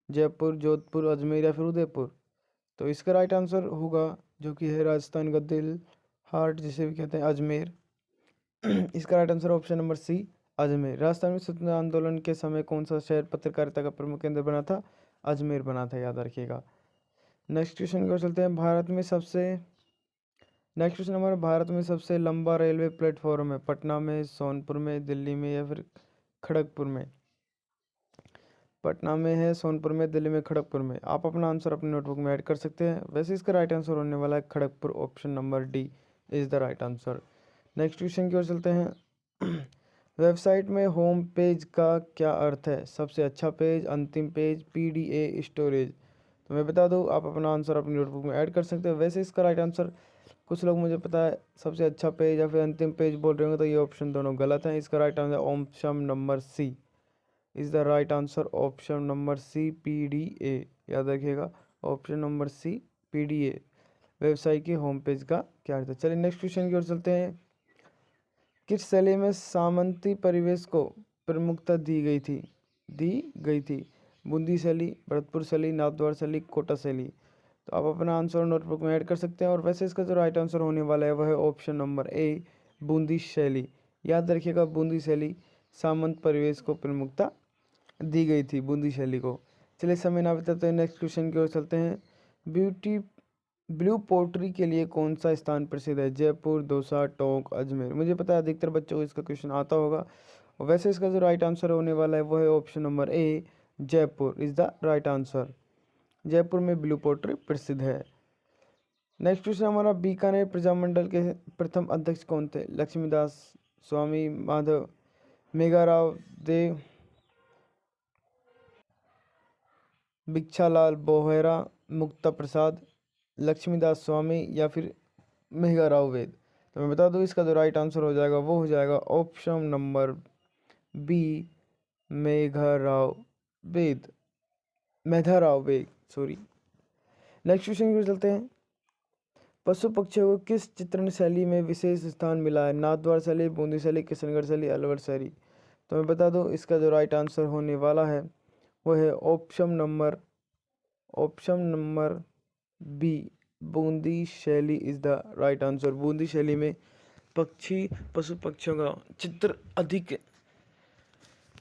जोधपुर, अजमेर या फिर उदयपुर? तो इसका राइट आंसर होगा जो कि है राजस्थान का दिल, हार्ट जिसे भी कहते हैं, अजमेर। इसका right answer option number C, Ajmer. Rajasthan में स्वतंत्रता आंदोलन के समय कौन सा शहर पत्रकारिता का प्रमुख केंद्र बना था? अजमेर बना था, याद रखिएगा। नेक्स्ट क्वेश्चन की ओर चलते हैं। नेक्स्ट क्वेश्चन हमारा, भारत में सबसे लंबा रेलवे प्लेटफॉर्म है पटना में, सोनपुर में, दिल्ली में या फिर खड़गपुर में? पटना में है, सोनपुर में, दिल्ली में, खड़गपुर में? आप अपना आंसर अपनी नोटबुक में ऐड कर सकते हैं। वैसे इसका राइट आंसर होने वाला है Kharagpur, option number D is the right answer. Next question की ओर चलते हैं। वेबसाइट में होम पेज का क्या अर्थ है? सबसे अच्छा पेज, अंतिम पेज, पीडीए, स्टोरेज? तो मैं बता दूं आप अपना आंसर अपनी नोटबुक में ऐड कर सकते हैं। वैसे इसका राइट आंसर, कुछ लोग मुझे पता है सबसे अच्छा पेज या फिर अंतिम पेज बोल रहे होंगे, तो ये ऑप्शन दोनों गलत हैं। इसका right answer option number C is the right answer, option number C, PDA. याद रखिएगा, option number C, PDA. Website की होम पेज का क्या अर्थ है? चलिए नेक्स्ट क्वेश्चन की ओर चलते हैं। किस शैली में सामंती परिवेश को प्रमुखता दी गई थी? बूंदी शैली, भरतपुर शैली, नाथद्वारा शैली, कोटा शैली? तो आप अपना आंसर नोटबुक में ऐड कर सकते हैं। और वैसे इसका जो राइट आंसर होने वाला है वह है ऑप्शन नंबर ए, बूंदी शैली। याद रखिएगा, बूंदी शैली सामंत परिवेश को प्रमुखता दी गई थी, बूंदी शैली को। चलिए समय ना बिताते हैं, नेक्स्ट क्वेश्चन की ओर चलते हैं। ब्लू पोट्री के लिए कौन सा स्थान प्रसिद्ध है? जयपुर, दौसा, टोंक, अजमेर? मुझे पता है अधिकतर बच्चों को इसका क्वेश्चन आता होगा। और वैसे इसका जो राइट आंसर होने वाला है वो है option number A, Jaipur is the right answer. Jaipur में ब्लू पोट्री प्रसिद्ध है। नेक्स्ट क्वेश्चन हमारा, बीकानेर प्रजामंडल के प्रथम अध्यक्ष कौन थे? लक्ष्मीदास, स्वामी माधव, मेघाराव देव, भिक्षालाल बोहेरा, मुक्ता प्रसाद, लक्ष्मीदास स्वामी या फिर मेघाराव वेद? तो मैं बता दूं इसका जो राइट आंसर हो जाएगा वो हो जाएगा ऑप्शन नंबर बी, मेघाराव वेद, मेधाराव वेद, सॉरी। नेक्स्ट क्वेश्चन की ओर चलते हैं। पशु पक्षियों को किस चित्रण शैली में विशेष स्थान मिला है? नाथद्वारा शैली, बूंदी शैली, किशनगढ़ शैली, अलवर शैली? तो मैं बता दूं इसका जो राइट आंसर होने वाला है वो है ऑप्शन नंबर बी, बूंदी शैली is the right answer. Bundi शैली में पशु पक्षियों का चित्र अधिक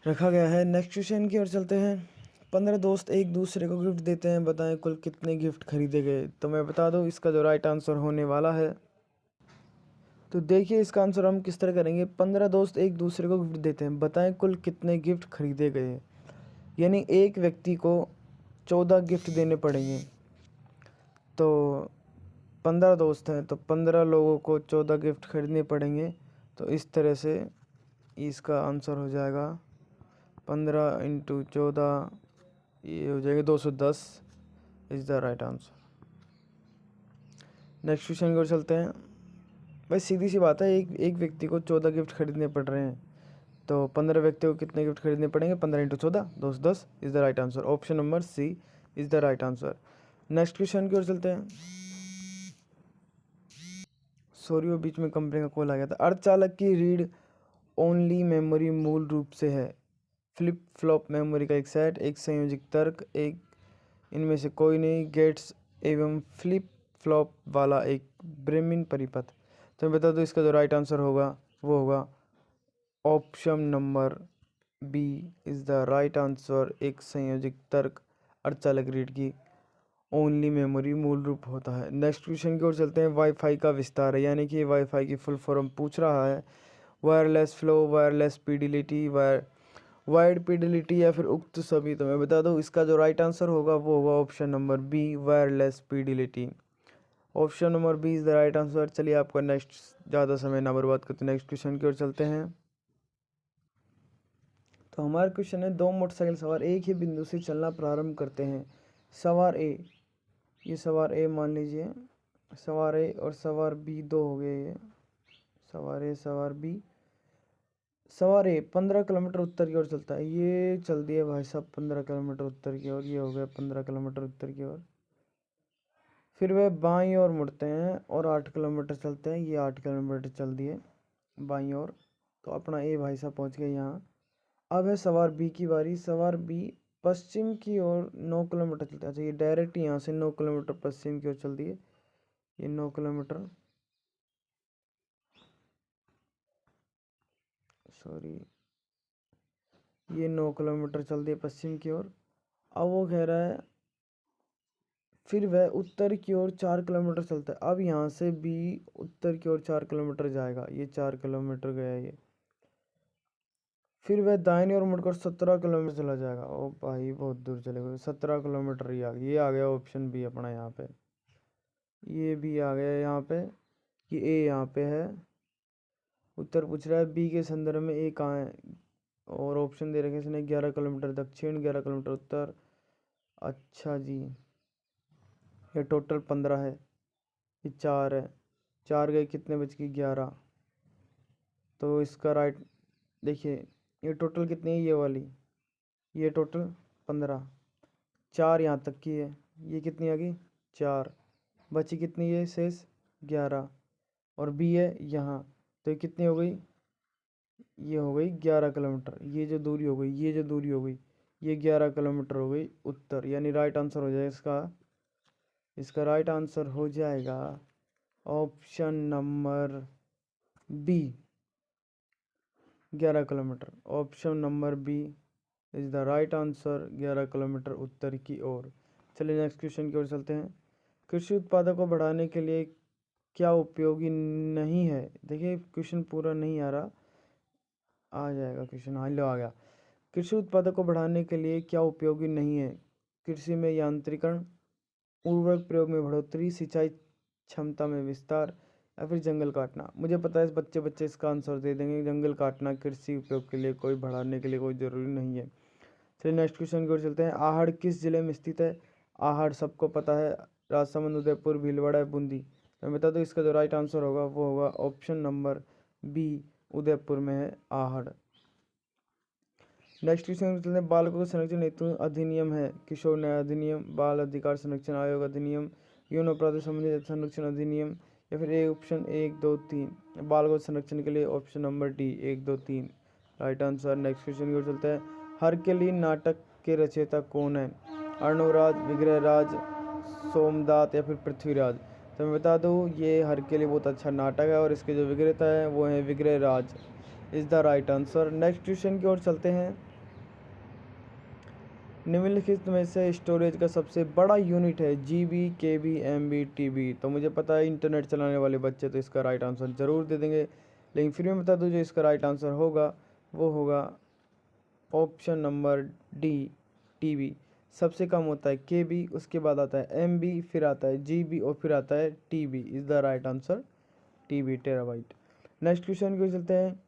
रखा गया है। नेक्स्ट क्वेश्चन की ओर चलते हैं। 15 दोस्त एक दूसरे को गिफ्ट देते हैं, बताएं कुल कितने गिफ्ट खरीदे गए। तो मैं बता दूं इसका जो राइट आंसर होने वाला है, तो देखिए इसका आंसर हम किस तरह करेंगे। 15 दोस्त एक दूसरे को गिफ्ट देते हैं, बताएं कुल कितने गिफ्ट खरीदे गए। यानी एक व्यक्ति को 14 गिफ्ट देने पड़ेंगे। तो 15 दोस्त हैं तो 15 लोगों को 14 गिफ्ट खरीदने पड़ेंगे। तो इस तरह से इसका आंसर हो जाएगा 15 इंटू 14, ये हो जाएगा 210 is the right answer. Next question की ओर चलते हैं। भाई सीधी सी बात है, एक व्यक्ति को 14 गिफ्ट खरीदने पड़ रहे हैं, तो 15 व्यक्तियों को कितने गिफ्ट खरीदने पड़ेंगे। 15 into 14 210 is the right answer. Option number C is the right answer. Next question की ओर चलते हैं। सॉरी वो बीच में कंपनी का कॉल आ गया था। अर्धचालक की रीड ओनली मेमोरी मूल रूप से है फ्लिप फ्लॉप मेमोरी का एक सेट, एक संयोजक तर्क, एक इनमें से कोई नहीं, गेट्स एवं फ्लिप फ्लॉप वाला एक ब्रेमिन परिपथ। तो मैं बता दूं इसका जो राइट आंसर होगा वो होगा option number B is the right answer. एक संयोजक तर्क अर्धचालक रीड की ओनली मेमोरी मूल रूप होता है। नेक्स्ट क्वेश्चन की ओर चलते हैं। वाईफाई का विस्तार है, यानी कि वाईफाई की फुल फॉर्म पूछ रहा है। वायरलेस फ्लो, वायरलेस पीडिलिटी, वाइड पीडिलिटी या फिर उक्त सभी। तो मैं बता दूं इसका जो राइट आंसर होगा वो होगा option number B, wireless fidelity. Option number B is the right answer. चलिए आपका नेक्स्ट ज़्यादा समय ना बर्बाद करते नेक्स्ट क्वेश्चन की ओर चलते हैं। तो हमारा क्वेश्चन है, दो मोटरसाइकिल सवार एक ही बिंदु से चलना प्रारंभ करते हैं। सवार ए, ये सवार ए मान लीजिए, सवार ए और सवार बी दो हो गए। ये सवार ए सवार बी। सवार ए 15 किलोमीटर उत्तर की ओर चलता है, ये चल दिए भाई साहब 15 किलोमीटर उत्तर की ओर, ये हो गया 15 किलोमीटर उत्तर की ओर। फिर वह बाईं ओर मुड़ते हैं और 8 किलोमीटर चलते हैं, ये 8 किलोमीटर चल दिए बाईं ओर। तो अपना ए भाई साहब पहुंच गए यहाँ। अब है सवार बी की बारी। सवार बी पश्चिम की ओर 9 किलोमीटर चलता है। अच्छा ये डायरेक्ट यहाँ से 9 किलोमीटर पश्चिम की ओर चल दिए, ये 9 किलोमीटर, सॉरी ये 9 किलोमीटर चल दिए पश्चिम की ओर। अब वो कह रहा है फिर वह उत्तर की ओर 4 किलोमीटर चलता है। अब यहाँ से बी उत्तर की ओर 4 किलोमीटर जाएगा, ये 4 किलोमीटर गया ये। फिर वह दाहिनी ओर मुड़कर 17 किलोमीटर चला जाएगा। ओ भाई बहुत दूर चले गए, 17 किलोमीटर ही ये आ गया ऑप्शन बी अपना यहाँ पे। ये भी आ गया यहाँ पे कि ए यहाँ पे है। उत्तर पूछ रहा है बी के संदर्भ में ए कहाँ है, और ऑप्शन दे रखे इसने 11 किलोमीटर दक्षिण, 11 किलोमीटर उत्तर। अच्छा जी, ये टोटल 15 है, ये 4 है, 4 गए कितने बच गए 11। तो इसका राइट देखिए ये टोटल कितनी है, ये वाली ये टोटल 15, 4 यहाँ तक की है, ये कितनी आ गई 4, बची कितनी है शेष 11, और बी है यहाँ। तो ये कितनी हो गई, ये हो गई 11 किलोमीटर। ये जो दूरी हो गई, ये जो दूरी हो गई, ये 11 किलोमीटर हो गई उत्तर। यानी राइट आंसर हो जाएगा इसका राइट आंसर हो जाएगा option number B 11 kilometre. Option number B is the right answer, 11 kilometre उत्तर की ओर। चलिए नेक्स्ट क्वेश्चन की ओर चलते हैं। कृषि उत्पादन को बढ़ाने के लिए क्या उपयोगी नहीं है। देखिए क्वेश्चन पूरा नहीं आ रहा, आ जाएगा क्वेश्चन, हाँ लो आ गया। कृषि उत्पादन को बढ़ाने के लिए क्या उपयोगी नहीं है। कृषि में यांत्रिकरण, उर्वरक प्रयोग में बढ़ोतरी, सिंचाई क्षमता में विस्तार, या फिर जंगल काटना। मुझे पता है बच्चे इसका आंसर दे देंगे, जंगल काटना कृषि उपयोग के लिए कोई बढ़ाने के लिए कोई ज़रूरी नहीं है। चलिए नेक्स्ट क्वेश्चन की ओर चलते हैं। आहड़ किस जिले में स्थित है। आहड़ सबको पता है, राजसमंद, उदयपुर, भीलवाड़ा, बूंदी। मैं बता दूं इसका जो राइट आंसर होगा वो होगा ऑप्शन नंबर बी, उदयपुर में है आहड़। नेक्स्ट क्वेश्चन चलते हैं। बालकों के संरक्षण हेतु अधिनियम है। किशोर न्याय अधिनियम, बाल अधिकार संरक्षण आयोग अधिनियम, यौन अपराध संबंधी संरक्षण अधिनियम, या फिर ए ऑप्शन 1 2 3। बालकों के संरक्षण के लिए option number D 1 2 3 right answer. Next question की ओर चलते हैं। हरकेली नाटक के रचयिता कौन है? अर्णवराज, विग्रहराज, सोमदत्त या फिर पृथ्वीराज? तो मैं बता दूँ ये हरकेली बहुत अच्छा नाटक है और इसके जो विक्रेता हैं वो हैं Vigraharaj is the right answer. Next question की ओर चलते हैं। निम्नलिखित में से स्टोरेज का सबसे बड़ा यूनिट है GB, KB, MB, TB? तो मुझे पता है इंटरनेट चलाने वाले बच्चे तो इसका राइट आंसर ज़रूर दे देंगे, लेकिन फिर मैं बता दूँ जो इसका राइट आंसर होगा वो होगा ऑप्शन नंबर डी, TB। सबसे कम होता है KB, उसके बाद आता है MB, फिर आता है GB और फिर आता है TB is the right answer, TB terabyte. Next question की चलते हैं।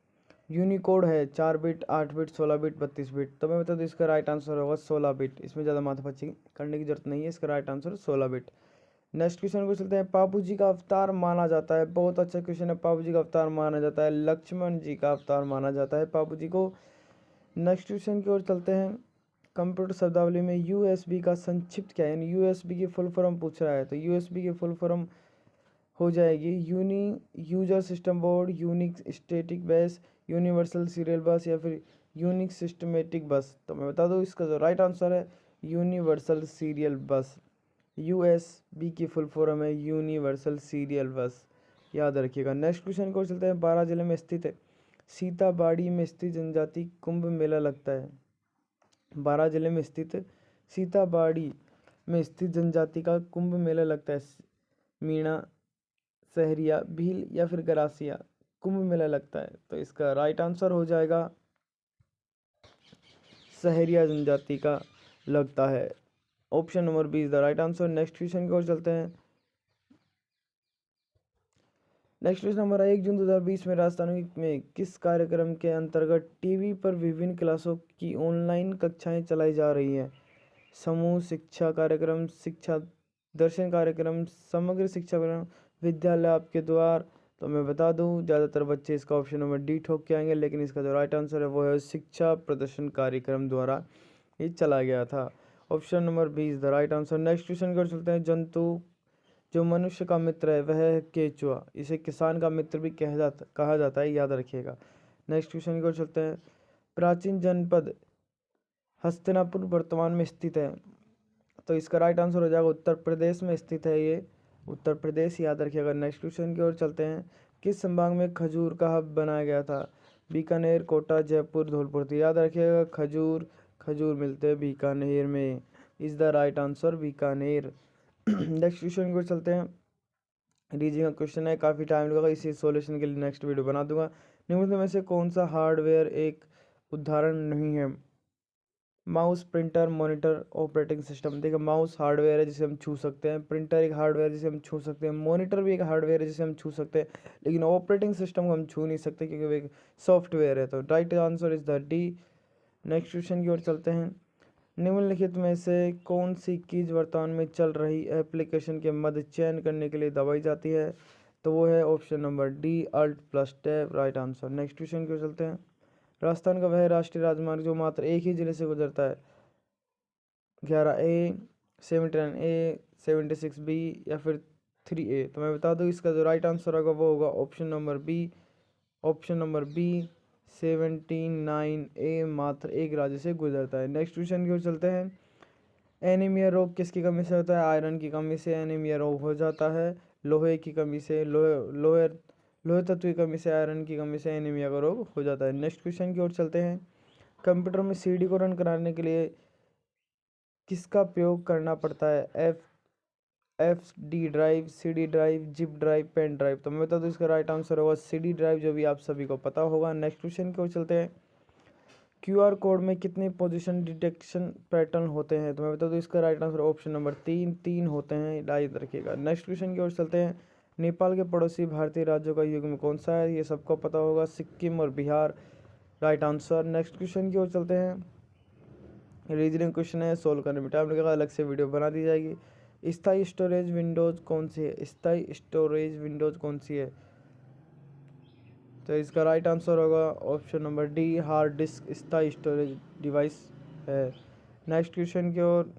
यूनिकोड है 4 बिट, 8 बिट, 16 बिट, 32 बिट? तो मैं बता दूँ इसका राइट आंसर होगा 16 बिट। इसमें ज़्यादा माथापच्ची करने की जरूरत नहीं है, इसका right answer 16 bit. Next question को चलते हैं। पापू जी का अवतार माना जाता है, बहुत अच्छा क्वेश्चन है। पापू जी का अवतार माना जाता है, लक्ष्मण जी का अवतार माना जाता है पापू जी को। नेक्स्ट क्वेश्चन की ओर चलते हैं। कंप्यूटर शब्दावली में USB का संक्षिप्त क्या है? यानी USB की फुल फॉर्म पूछ रहा है, तो USB की फुल फॉर्म हो जाएगी user system board, unique static बस, यूनिवर्सल सीरियल बस या फिर यूनिक सिस्टमेटिक बस? तो मैं बता दूँ इसका जो राइट आंसर है यूनिवर्सल सीरियल बस। USB की फुल फॉर्म है यूनिवर्सल सीरियल बस, याद रखिएगा। नेक्स्ट क्वेश्चन को चलते हैं। 12 जिले में स्थित है सीताबाड़ी में स्थित जनजाति कुंभ मेला लगता है? 12 जिले में स्थित सीताबाड़ी में स्थित जनजाति का कुंभ मेला लगता है। मीणा, सहरिया, भील या फिर गरासिया कुंभ मेला लगता है? तो इसका राइट आंसर हो जाएगा सहरिया जनजाति का लगता है। Option number B is the right answer. Next question की ओर चलते हैं। नेक्स्ट क्वेश्चन नंबर 1 जून 2020 में राजधानी में किस कार्यक्रम के अंतर्गत टीवी पर विभिन्न क्लासों की ऑनलाइन कक्षाएं चलाई जा रही हैं? समूह शिक्षा कार्यक्रम, शिक्षा दर्शन कार्यक्रम, समग्र शिक्षा कार्यक्रम, विद्यालय आपके द्वार? तो मैं बता दूं ज़्यादातर बच्चे इसका ऑप्शन नंबर डी ठोक के आएंगे, लेकिन इसका जो राइट आंसर है वो है शिक्षा प्रदर्शन कार्यक्रम द्वारा ये चला गया था। Option number B is the right answer. Next question की ओर चलते हैं। जंतु जो मनुष्य का मित्र है वह है केचुआ, इसे किसान का मित्र भी कहा जाता है, याद रखिएगा। नेक्स्ट क्वेश्चन की ओर चलते हैं। प्राचीन जनपद हस्तिनापुर वर्तमान में स्थित है? तो इसका राइट आंसर हो जाएगा उत्तर प्रदेश में स्थित है ये, उत्तर प्रदेश, याद रखिएगा। नेक्स्ट क्वेश्चन की ओर चलते हैं। किस संभाग में खजूर का हब बनाया गया था? बीकानेर, कोटा, जयपुर, धौलपुर? तो याद रखिएगा खजूर मिलते हैं बीकानेर में, is the right answer Bikaner. Next question की ओर चलते हैं। रीजनिंग का क्वेश्चन है, काफ़ी टाइम लगेगा, इसी सॉल्यूशन के लिए नेक्स्ट वीडियो बना दूंगा। निम्न में से कौन सा हार्डवेयर एक उदाहरण नहीं है? Mouse, printer, monitor, operating system? देखिए माउस हार्डवेयर है जिसे हम छू सकते हैं, प्रिंटर एक हार्डवेयर जिसे हम छू सकते हैं, मॉनिटर भी एक हार्डवेयर है जिसे हम छू सकते हैं, लेकिन ऑपरेटिंग सिस्टम को हम छू नहीं सकते क्योंकि वो एक सॉफ्टवेयर है। तो right answer is the D. Next question की ओर चलते हैं। निम्नलिखित में से कौन सी कीज वर्तमान में चल रही एप्लीकेशन के मध्य चयन करने के लिए दबाई जाती है? तो वो है option number D, Alt+Tab, right answer. Next question की ओर चलते हैं। राजस्थान का वह राष्ट्रीय राजमार्ग जो मात्र एक ही जिले से गुजरता है? 11A, 79A, 76B या फिर 3A? तो मैं बता दूं इसका जो राइट आंसर होगा वो होगा option number B, option number B 79A, मात्र एक राज्य से गुजरता है। नेक्स्ट क्वेश्चन की ओर चलते हैं। एनीमिया रोग किसकी कमी से होता है? आयरन की कमी से एनीमिया रोग हो जाता है, लोहे की कमी से, लोहे तत्व की कमी से, आयरन की कमी से एनीमिया का रोग हो जाता है। नेक्स्ट क्वेश्चन की ओर चलते हैं। कंप्यूटर में CD को रन कराने के लिए किसका प्रयोग करना पड़ता है? FD drive, CD drive, zip drive, pen drive? तो मैं बता दूं इसका राइट आंसर होगा CD ड्राइव, जो भी आप सभी को पता होगा। नेक्स्ट क्वेश्चन की ओर चलते हैं। QR कोड में कितने पोजीशन डिटेक्शन पैटर्न होते हैं? तो मैं बता दूं इसका राइट आंसर ऑप्शन नंबर 3 होते हैं, याद रखिएगा। नेक्स्ट क्वेश्चन की ओर चलते हैं। नेपाल के पड़ोसी भारतीय राज्यों का युग्म कौन सा है? ये सबको पता होगा, सिक्किम और Bihar, right answer. Next question की ओर चलते हैं। रीजनिंग क्वेश्चन है, सोल्व करने में टाइम लगेगा, अलग से वीडियो बना दी जाएगी। स्थायी स्टोरेज विंडोज कौन सी है? स्थायी स्टोरेज विंडोज कौन सी है? तो इसका राइट आंसर होगा option number D, hard disk स्थायी स्टोरेज डिवाइस है। नेक्स्ट क्वेश्चन की ओर।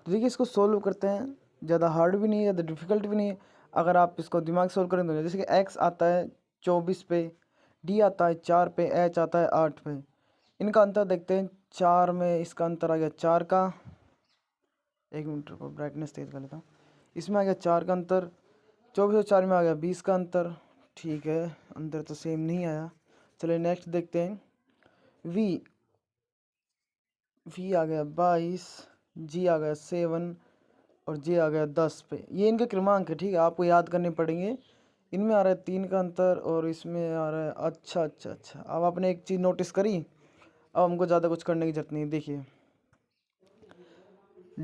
तो देखिए इसको सोल्व करते हैं, ज़्यादा हार्ड भी नहीं है, ज़्यादा डिफिकल्ट भी नहीं है। अगर आप इसको दिमाग सोल्व करें तो जैसे कि x आता है 24 पे, d आता है 4 पे, h आता है 8 पे। इनका अंतर देखते हैं। 4 में इसका अंतर आ गया 4 का, 1 मिनट रुको ब्राइटनेस तेज कर लेता हूँ। इसमें आ गया 4 का अंतर, 24 और 4 में आ गया 20 का अंतर। ठीक है, अंतर तो सेम नहीं आया। चलिए नेक्स्ट देखते हैं। v आ गया 22, g आ गया 7 और j आ गया 10 पे। ये इनके क्रमांक है, ठीक है, आपको याद करने पड़ेंगे। इनमें आ रहा है 3 का अंतर और इसमें आ रहा है। अच्छा, अब आपने एक चीज़ नोटिस करी। अब हमको ज़्यादा कुछ करने की जरूरत नहीं। देखिए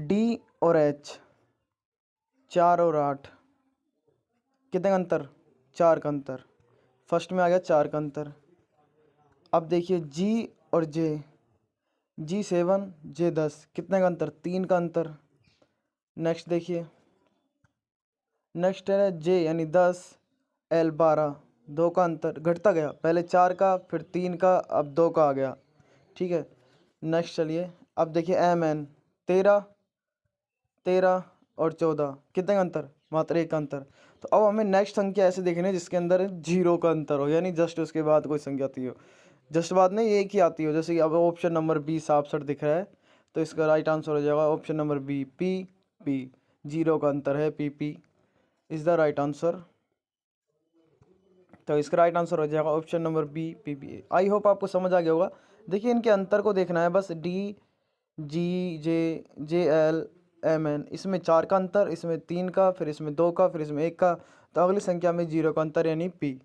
d और h, 4 और 8, कितने का अंतर? 4 का अंतर। फर्स्ट में आ गया 4 का अंतर। अब देखिए g और j, g 7 j 10, कितने का अंतर? 3 का अंतर। नेक्स्ट देखिए, नेक्स्ट है j यानी 10, l 12, 2 का अंतर। घटता गया, पहले 4 का फिर 3 का अब 2 का आ गया। ठीक है, नेक्स्ट चलिए। अब देखिए mn 13 और 14, कितने का अंतर? मात्र 1 का अंतर। तो अब हमें नेक्स्ट संख्या ऐसे देखनी है जिसके अंदर 0 का अंतर हो, यानी जस्ट उसके बाद कोई संख्या आती हो। जस्ट बाद नहीं, एक ही आती हो। जैसे कि अब ऑप्शन नंबर बी 67 दिख रहा है, तो इसका राइट आंसर हो जाएगा ऑप्शन नंबर बी, पी। 0 का अंतर है, P is the right answer. तो इसका राइट आंसर हो जाएगा option number B, P. I hope आपको समझ आ गया होगा। देखिए इनके अंतर को देखना है बस। डी, जी, जे, एल, एम एन, इसमें 4 का अंतर, इसमें 3 का, फिर इसमें 2 का, फिर इसमें 1 का। तो अगली संख्या में 0 का अंतर यानी पी।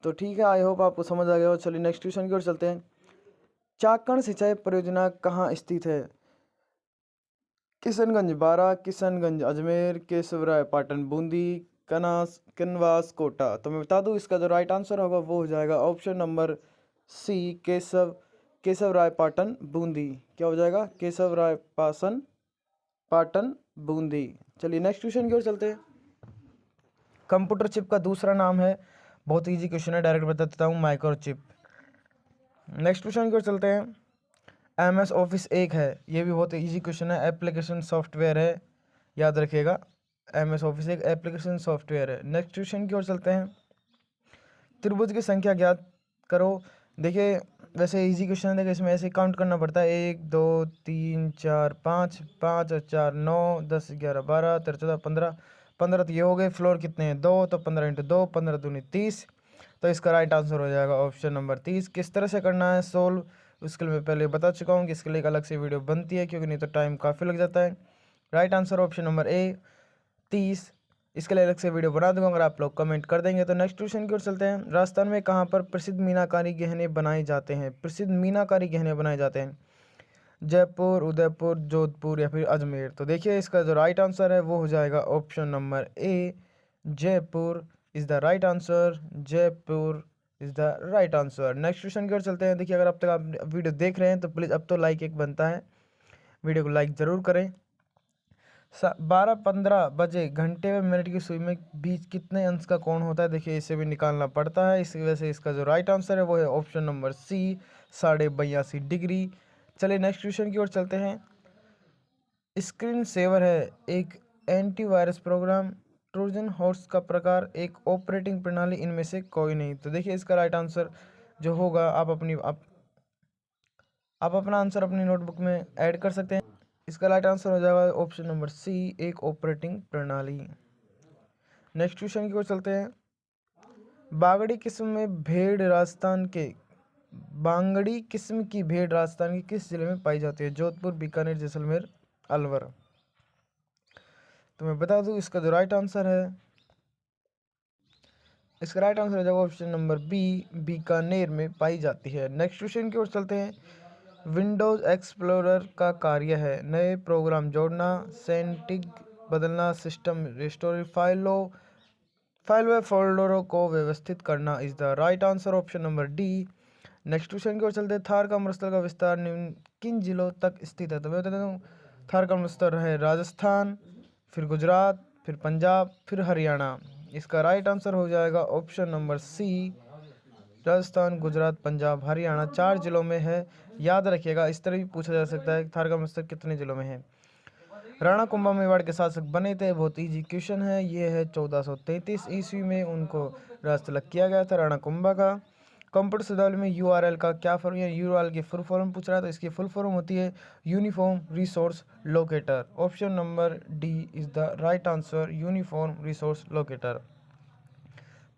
तो ठीक है, आई होप आपको समझ आ गया हो। चलिए नेक्स्ट क्वेश्चन की ओर चलते हैं। चाकण सिंचाई परियोजना कहाँ स्थित है? किशनगंज बारा, किशनगंज अजमेर, केशवराय पाटन बूंदी, कनवास कोटा। तो मैं बता दूं इसका जो राइट आंसर होगा वो हो जाएगा option number C, Keshavrai Patan Bundi. क्या हो जाएगा? केशवराय पाटन बूंदी। चलिए नेक्स्ट क्वेश्चन की ओर चलते हैं। कंप्यूटर चिप का दूसरा नाम है, बहुत इजी क्वेश्चन है, डायरेक्ट बता देता हूँ, माइक्रोचिप। नेक्स्ट क्वेश्चन की ओर चलते हैं। MS ऑफिस एक है, ये भी बहुत इजी क्वेश्चन है, एप्लीकेशन सॉफ्टवेयर है, याद रखिएगा। MS ऑफिस एक एप्लीकेशन सॉफ्टवेयर है। नेक्स्ट क्वेश्चन की ओर चलते हैं। त्रिभुज की संख्या ज्ञात करो। देखिए वैसे इजी क्वेश्चन है, देखिए इसमें ऐसे काउंट करना पड़ता है। 1 2 3 4 5, 5 और 4 9, 10 11 12 13 14 15, 15 तो ये हो गए। फ्लोर कितने हैं? 2, तो 15 × 2, 15 दूनी 30। तो इसका राइट आंसर हो जाएगा ऑप्शन नंबर 30। किस तरह से करना है सोल्व, उसके लिए मैं पहले बता चुका हूँ कि इसके लिए एक अलग से वीडियो बनती है, क्योंकि नहीं तो टाइम काफ़ी लग जाता है। राइट आंसर ऑप्शन नंबर ए, 30। इसके लिए अलग से वीडियो बना दूंगा अगर आप लोग कमेंट कर देंगे। तो नेक्स्ट क्वेश्चन की ओर चलते हैं। राजस्थान में कहाँ पर प्रसिद्ध मीनाकारी गहने बनाए जाते हैं? प्रसिद्ध मीनाकारी गहने बनाए जाते हैं जयपुर, उदयपुर, जोधपुर या फिर अजमेर। तो देखिए इसका जो राइट आंसर है वो हो जाएगा option number A, Jaipur is the right answer. Jaipur is the right answer. Next question की ओर चलते हैं। देखिए अगर अब तक आप वीडियो देख रहे हैं तो प्लीज़ अब तो लाइक एक बनता है, वीडियो को लाइक ज़रूर करें। 12-15 बजे घंटे में मिनट की सुई में बीच कितने अंश का कोण होता है? देखिए इसे भी निकालना पड़ता है, इसी वजह से इसका जो राइट आंसर है वो है ऑप्शन नंबर सी, 82.5 डिग्री। चलिए नेक्स्ट क्वेश्चन की ओर चलते हैं। स्क्रीन सेवर है एक एंटीवायरस प्रोग्राम, ट्रोजन हॉर्स का प्रकार, एक ऑपरेटिंग प्रणाली, इनमें से कोई नहीं। तो देखिए इसका राइट आंसर जो होगा आप अपना आंसर अपनी नोटबुक में ऐड कर सकते हैं। इसका राइट आंसर हो जाएगा ऑप्शन नंबर सी, एक ऑपरेटिंग प्रणाली। नेक्स्ट क्वेश्चन की ओर चलते हैं। बांगड़ी किस्म की भेड़ राजस्थान के किस जिले में पाई जाती है? जोधपुर, बीकानेर, जैसलमेर, अलवर। तो मैं बता दूं इसका जो राइट आंसर है, इसका राइट आंसर हो जाएगा ऑप्शन नंबर बी, बीकानेर में पाई जाती है। नेक्स्ट क्वेश्चन की ओर चलते हैं। विंडोज़ एक्सप्लोरर का कार्य है नए प्रोग्राम जोड़ना, सेटिंग बदलना, सिस्टम रिस्टोर, फाइल व फोल्डरों को व्यवस्थित करना is the right answer option number D. Next question की ओर चलते हैं। थार का मरुस्थल का विस्तार निम्न किन जिलों तक स्थित है? तो मैं बता देता हूँ, थार का मरुस्थल है राजस्थान, फिर गुजरात, फिर पंजाब, फिर हरियाणा। इसका राइट आंसर हो जाएगा option number C, Rajasthan, Gujarat, Punjab, Haryana, 4 जिलों में है। याद रखिएगा, इस तरह भी पूछा जा सकता है थार का मरुस्थल कितने जिलों में है। राणा कुंभा मेवाड़ के शासक बने थे? बहुत ईजी क्वेश्चन है, ये है 1433 ईस्वी में उनको राज तिलक किया गया था राणा कुंभा का। कंप्यूटर शब्दावली में यूआरएल का क्या फॉर्म है? यूआरएल की फुल फॉर्म पूछ रहा है तो इसकी फुल फॉर्म होती है uniform resource locator. Option number D is the right answer, uniform resource locator.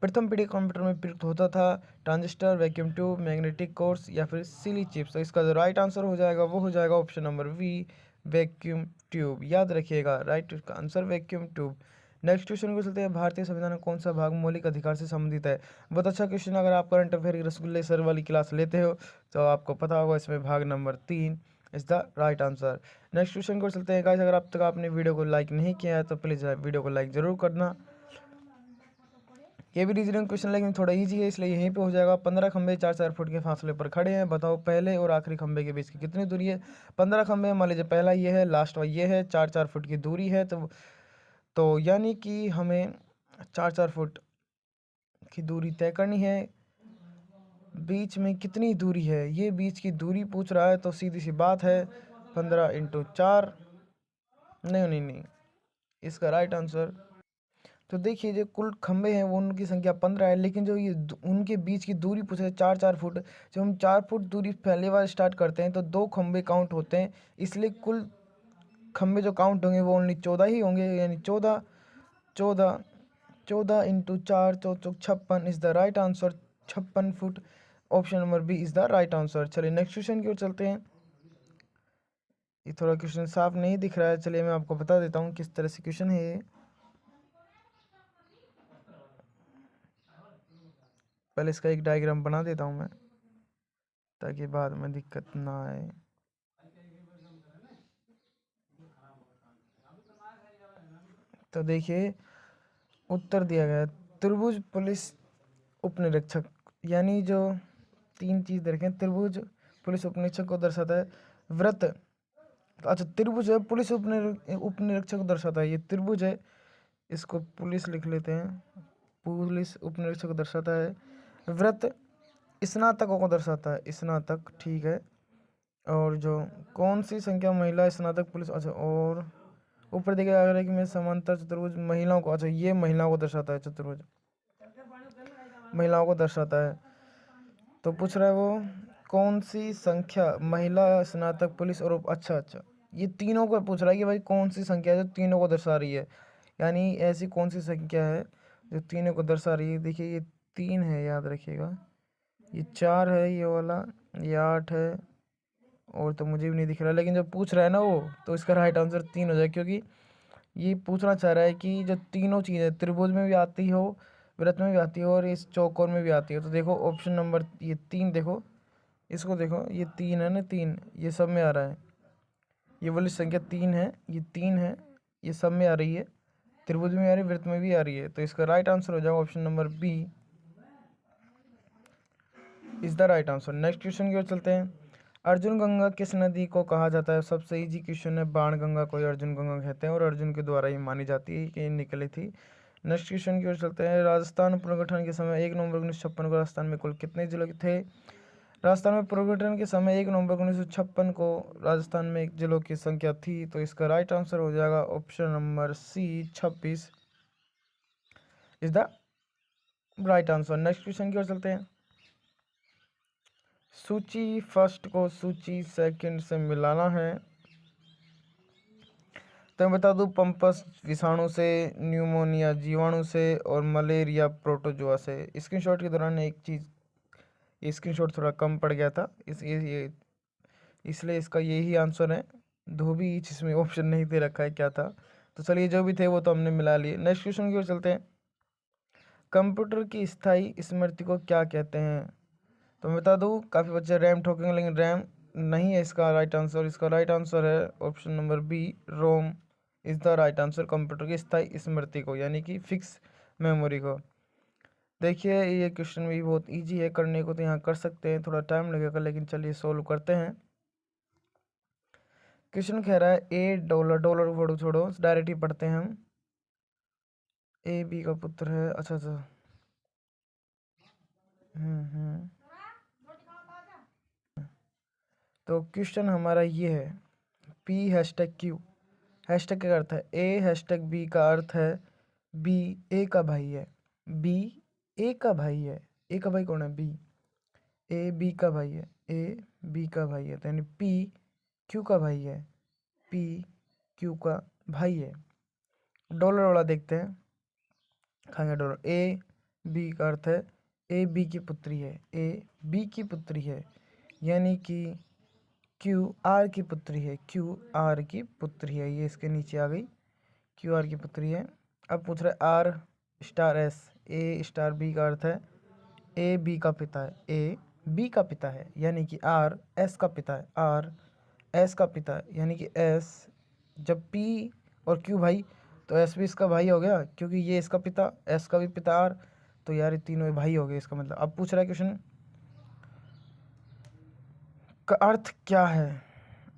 प्रथम पीढ़ी कंप्यूटर में प्रयुक्त होता था transistor, vacuum tube, magnetic course या फिर सिली चिप्स। तो इसका जो राइट आंसर हो जाएगा वो हो जाएगा option number V, vacuum tube. याद रखिएगा, right answer vacuum tube. Next question को चलते हैं, भारतीय संविधान में कौन सा भाग मौलिक अधिकार से संबंधित है? बहुत अच्छा क्वेश्चन, अगर आप करंट अफेयर की रसगुल्ले सर वाली क्लास लेते हो तो आपको पता होगा, इसमें भाग number 3 is the right answer. Next question को चलते हैं गाइस, अगर अब तक आपने वीडियो को लाइक नहीं किया है तो प्लीज़ वीडियो को लाइक जरूर करना। ये भी रीजनिंग क्वेश्चन लेकिन थोड़ा इजी है, इसलिए यहीं पे हो जाएगा। 15 खंबे 4-4 फुट के फासले पर खड़े हैं, बताओ पहले और आखिरी खंबे के बीच की कितनी दूरी है? 15 खंबे, मान लीजिए पहला ये है, लास्ट वाला ये है, 4-4 फुट की दूरी है। तो यानी कि हमें 4-4 फुट की दूरी तय करनी है। बीच में कितनी दूरी है, ये बीच की दूरी पूछ रहा है, तो सीधी सी बात है 15 × 4। नहीं नहीं नहीं, इसका राइट आंसर, तो देखिए जो कुल खंबे हैं वो उनकी संख्या 15 है, लेकिन जो ये उनके बीच की दूरी पूछे 4-4 फुट। जब हम 4 फुट दूरी पहले बार स्टार्ट करते हैं तो 2 खंबे काउंट होते हैं, इसलिए कुल खंबे जो काउंट होंगे वो ओनली 14 ही होंगे, यानी 14 14 14 × 4 = 56 is the right answer. 56 foot, option number B is the right answer. चलिए नेक्स्ट क्वेश्चन की ओर चलते हैं। ये थोड़ा क्वेश्चन साफ नहीं दिख रहा है, चलिए मैं आपको बता देता हूँ किस तरह से क्वेश्चन है ये। पहले इसका एक डायग्राम बना देता हूँ मैं, ताकि बाद में दिक्कत ना आए। तो देखिए उत्तर दिया गया, त्रिभुज पुलिस उपनिरीक्षक, यानी जो 3 चीज़ देखें, त्रिभुज पुलिस उपनिरीक्षक को दर्शाता है। वृत्त, अच्छा त्रिभुज है, पुलिस उपनिरीक्षक को दर्शाता है, ये त्रिभुज है, इसको पुलिस लिख लेते हैं, पुलिस उपनिरीक्षक को दर्शाता है। वृत्त स्नातकों को दर्शाता है, स्नातक, ठीक है। और जो कौन सी संख्या महिला स्नातक पुलिस, अच्छा, और ऊपर देखिए अगर है कि मैं समांतर चतुर्भुज महिलाओं को, अच्छा ये महिलाओं को दर्शाता है, चतुर्भुज महिलाओं को दर्शाता है। तो पूछ रहा है वो कौन सी संख्या महिला स्नातक पुलिस और अच्छा ये तीनों को पूछ रहा है कि भाई कौन सी संख्या है जो तीनों को दर्शा रही है, यानी ऐसी कौन सी संख्या है जो तीनों को दर्शा रही है। देखिए ये 3 है, याद रखिएगा, ये 4 है, ये वाला, ये 8 है, और तो मुझे भी नहीं दिख रहा, लेकिन जब पूछ रहा है ना वो, तो इसका राइट आंसर 3 हो जाए, क्योंकि ये पूछना चाह रहा है कि जो तीनों चीज़ें त्रिभुज में भी आती हो, वृत्त में भी आती हो और इस चौकोर में भी आती हो। तो देखो ऑप्शन नंबर ये 3, देखो इसको देखो, ये 3 है ना, 3 ये सब में आ रहा है, ये वाली संख्या 3 है, ये 3 है, ये सब में आ रही है, त्रिभुज में आ रही है, वृत्त में भी आ रही है। तो इसका राइट आंसर हो जाएगा option number B is the right answer. Next question की ओर चलते हैं। अर्जुन गंगा किस नदी को कहा जाता है? सबसे इजी क्वेश्चन है, बाण गंगा को अर्जुन गंगा कहते हैं और अर्जुन के द्वारा ही मानी जाती है कि निकली थी। नेक्स्ट क्वेश्चन की ओर चलते हैं। राजस्थान पुनर्गठन के समय 1 नवंबर 1956 को राजस्थान में कुल कितने जिले थे? राजस्थान में पुनर्गठन के समय 1 नवंबर 1956 को राजस्थान में जिलों की संख्या थी। तो इसका राइट आंसर हो जाएगा option number C, 26 is the right answer. Next question की ओर चलते हैं। सूची फर्स्ट को सूची सेकंड से मिलाना है, तो मैं बता दूं पंपस विषाणु से, न्यूमोनिया जीवाणु से और मलेरिया प्रोटोजोआ से। स्क्रीनशॉट के दौरान एक चीज़, ये स्क्रीनशॉट थोड़ा कम पड़ गया था, इसलिए इसका यही आंसर है। धोबी जिसमें ऑप्शन नहीं दे रखा है क्या था, तो चलिए जो भी थे वो तो हमने मिला लिए। नेक्स्ट क्वेश्चन की ओर चलते हैं। कंप्यूटर की स्थायी स्मृति को क्या कहते हैं? तो मैं बता दूं काफ़ी बच्चे रैम ठोकेंगे, लेकिन रैम नहीं है इसका राइट आंसर। इसका राइट आंसर है option number B, ROM is the right answer. Computer की स्थायी स्मृति को, यानी कि फिक्स मेमोरी को। देखिए ये क्वेश्चन भी बहुत इजी है, करने को तो यहाँ कर सकते हैं, थोड़ा टाइम लगेगा, लेकिन चलिए सोल्व करते हैं। क्वेश्चन कह रहा है $, डॉलर वर्ड छोड़ो, डायरेक्ट ही पढ़ते हैं हम। ए बी का पुत्र है, अच्छा अच्छा, हम्म। तो क्वेश्चन हमारा ये है, P#Q हैशटैग का अर्थ है ए, हैशटैग बी का अर्थ है बी ए का भाई है, बी ए का भाई है। ए का भाई कौन है? बी। ए बी का भाई है, ए बी का भाई है, तो यानी पी क्यू का भाई है, पी क्यू का भाई है। डॉलर वाला देखते हैं, खाएंगे डॉलर। ए बी का अर्थ है ए बी की पुत्री है, ए बी की पुत्री है, यानी कि क्यू आर की पुत्री है, क्यू आर की पुत्री है। ये इसके नीचे आ गई, क्यू आर की पुत्री है। अब पूछ रहे R star S, A star B का अर्थ है ए बी का पिता है, ए बी का पिता है, यानी कि आर एस का पिता है, आर एस का पिता है, यानी कि एस। जब पी और क्यू भाई तो एस भी इसका भाई हो गया, क्योंकि ये इसका पिता, एस का भी पिता आर, तो यार ये तीनों भाई हो गए इसका मतलब। अब पूछ रहा है क्वेश्चन का अर्थ क्या है,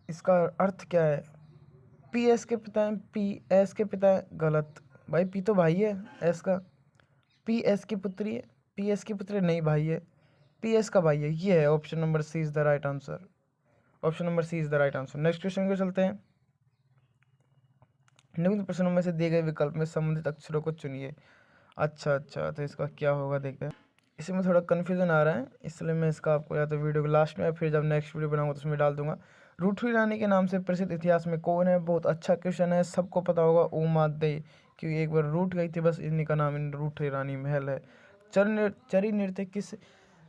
इसका अर्थ क्या है? पी एस के पिता है, पी एस के पिता है, गलत भाई, पी तो भाई है एस का, पी एस की पुत्री है, पी एस की पुत्री नहीं भाई है, पी एस का भाई है। ये है option number C is the right answer, option number C is the right answer. Next question को चलते हैं। निम्न प्रश्नों में से दिए गए विकल्प में संबंधित अक्षरों को चुनिए। अच्छा, तो इसका क्या होगा देखते हैं। इसमें थोड़ा कन्फ्यूजन आ रहा है, इसलिए मैं इसका आपको या तो वीडियो के लास्ट में या फिर जब नेक्स्ट वीडियो बनाऊंगा तो उसमें डाल दूंगा। रूठवी रानी के नाम से प्रसिद्ध इतिहास में कौन है? बहुत अच्छा क्वेश्चन है, सबको पता होगा, उमा दे, क्योंकि एक बार रूठ गई थी, बस इन्हीं का नाम इन रूठवी रानी महल है। चरी नृत्य किस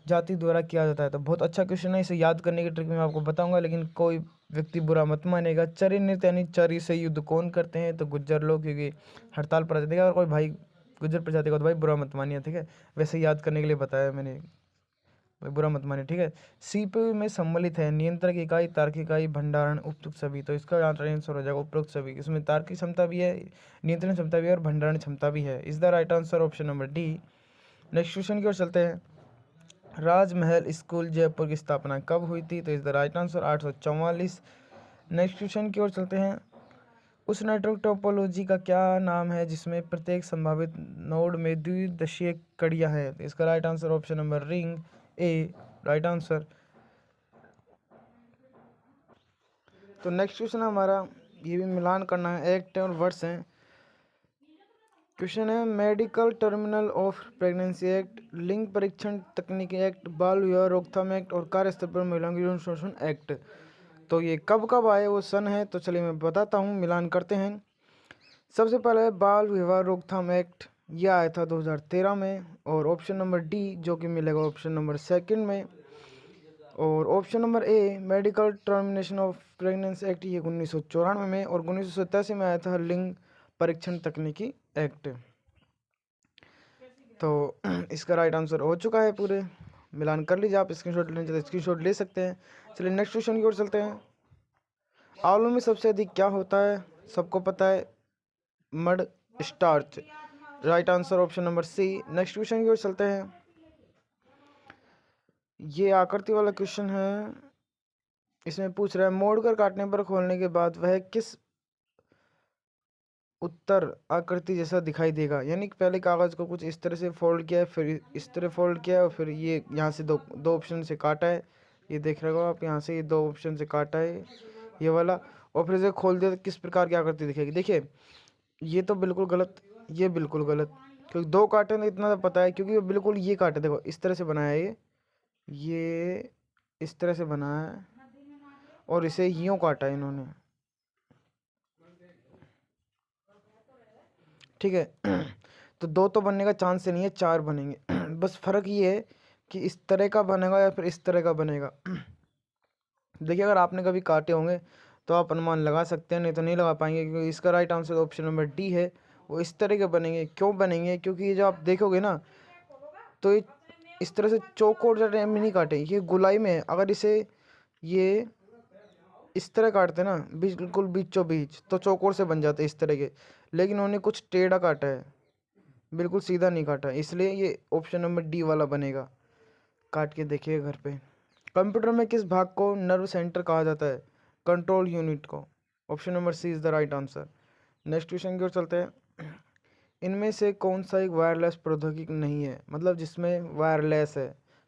जाति द्वारा किया जाता है? तो बहुत अच्छा क्वेश्चन है, इसे याद करने की ट्रिक मैं आपको बताऊंगा, लेकिन कोई व्यक्ति बुरा मत मानेगा। चरी नृत्य यानी चरी से युद्ध कौन करते हैं? तो गुज्जर लोग, क्योंकि हड़ताल पर रहते हैं। अगर कोई भाई गुज्जर प्रजाति का तो भाई बुरा मत मानिए, ठीक है, वैसे याद करने के लिए बताया मैंने, भाई बुरा मत मानिए, ठीक है। सीपीयू में सम्मिलित है नियंत्रक इकाई, तार्किक इकाई, भंडारण, उपयुक्त सभी। तो इसका आंसर हो जाएगा उपयुक्त सभी। इसमें तार्किक क्षमता भी है, नियंत्रण क्षमता भी है और भंडारण क्षमता भी है। Is the right answer option number D. Next question की ओर चलते हैं। राजमहल स्कूल जयपुर की स्थापना कब हुई थी? तो is the right answer 844। Next question की ओर चलते हैं। उस नेटवर्क टोपोलॉजी का क्या नाम है जिसमें प्रत्येक संभावित नोड में द्विदिशीय कड़ियां हैं? तो इसका right answer option number ring A, right answer. तो नेक्स्ट क्वेश्चन हमारा ये भी मिलान करना है, एक्ट और वर्ड्स हैं। क्वेश्चन है medical terminal of pregnancy act, लिंग परीक्षण तकनीकी एक्ट, बाल विवाह रोकथाम एक्ट और कार्यस्थल पर महिलाओं की यौन शोषण एक्ट। तो ये कब कब आए वो सन है, तो चलिए मैं बताता हूँ, मिलान करते हैं। सबसे पहले बाल विवाह रोकथाम एक्ट, यह आया था 2013 में, और ऑप्शन नंबर डी जो कि मिलेगा ऑप्शन नंबर सेकंड में, और option number A medical termination of pregnancy act, ये 1994 में, और 1987 में आया था लिंग परीक्षण तकनीकी एक्ट। तो इसका राइट आंसर हो चुका है, पूरे मिलान कर लीजिए। आप स्क्रीनशॉट लेना चाहते हैं स्क्रीनशॉट ले सकते हैं। चलिए नेक्स्ट क्वेश्चन की ओर चलते हैं। आलू में सबसे अधिक क्या होता है? सबको पता है, mud starch, right answer option number C. Next question की ओर चलते हैं। ये आकृति वाला क्वेश्चन है, इसमें पूछ रहा है मोड़कर काटने पर खोलने के बाद वह किस उत्तर आकृति जैसा दिखाई देगा? यानी कि पहले कागज को कुछ इस तरह से फोल्ड किया है, फिर इस तरह फोल्ड किया है, और फिर ये यहाँ से दो ऑप्शन से काटा है, ये देख रहे हो आप, यहाँ से ये दो ऑप्शन से काटा है ये वाला, और फिर इसे खोल दिया तो किस प्रकार की आकृति दिखेगी? देखिए ये तो बिल्कुल गलत, ये बिल्कुल गलत, क्योंकि दो काटे तो इतना तो पता है, क्योंकि बिल्कुल ये काटे, देखो इस तरह से बनाया है, ये इस तरह से बनाया है, और इसे यूं काटा है इन्होंने, ठीक है। तो दो तो बनने का चांस ही नहीं है, चार बनेंगे। बस फर्क ये है कि इस तरह का बनेगा या फिर इस तरह का बनेगा। देखिए अगर आपने कभी काटे होंगे तो आप अनुमान लगा सकते हैं, नहीं तो नहीं लगा पाएंगे, क्योंकि इसका right answer option number D है, वो इस तरह के बनेंगे। क्यों बनेंगे? क्योंकि ये जब आप देखोगे ना तो ये इस तरह से चौकोर टाइम में नहीं काटे, ये गुलाई में है। अगर इसे ये इस तरह काटते ना बिल्कुल बीचों बीच, तो चौकोर से बन जाते इस तरह के, लेकिन उन्होंने कुछ टेढ़ा काटा है, बिल्कुल सीधा नहीं काटा, इसलिए ये ऑप्शन नंबर डी वाला बनेगा। काट के देखिए घर पे। कंप्यूटर में किस भाग को नर्व सेंटर कहा जाता है? कंट्रोल यूनिट को। Option number C is the right answer. Next question की ओर चलते हैं। इनमें से कौन सा एक वायरलेस प्रौद्योगिकी नहीं है? मतलब जिसमें वायरलेस है,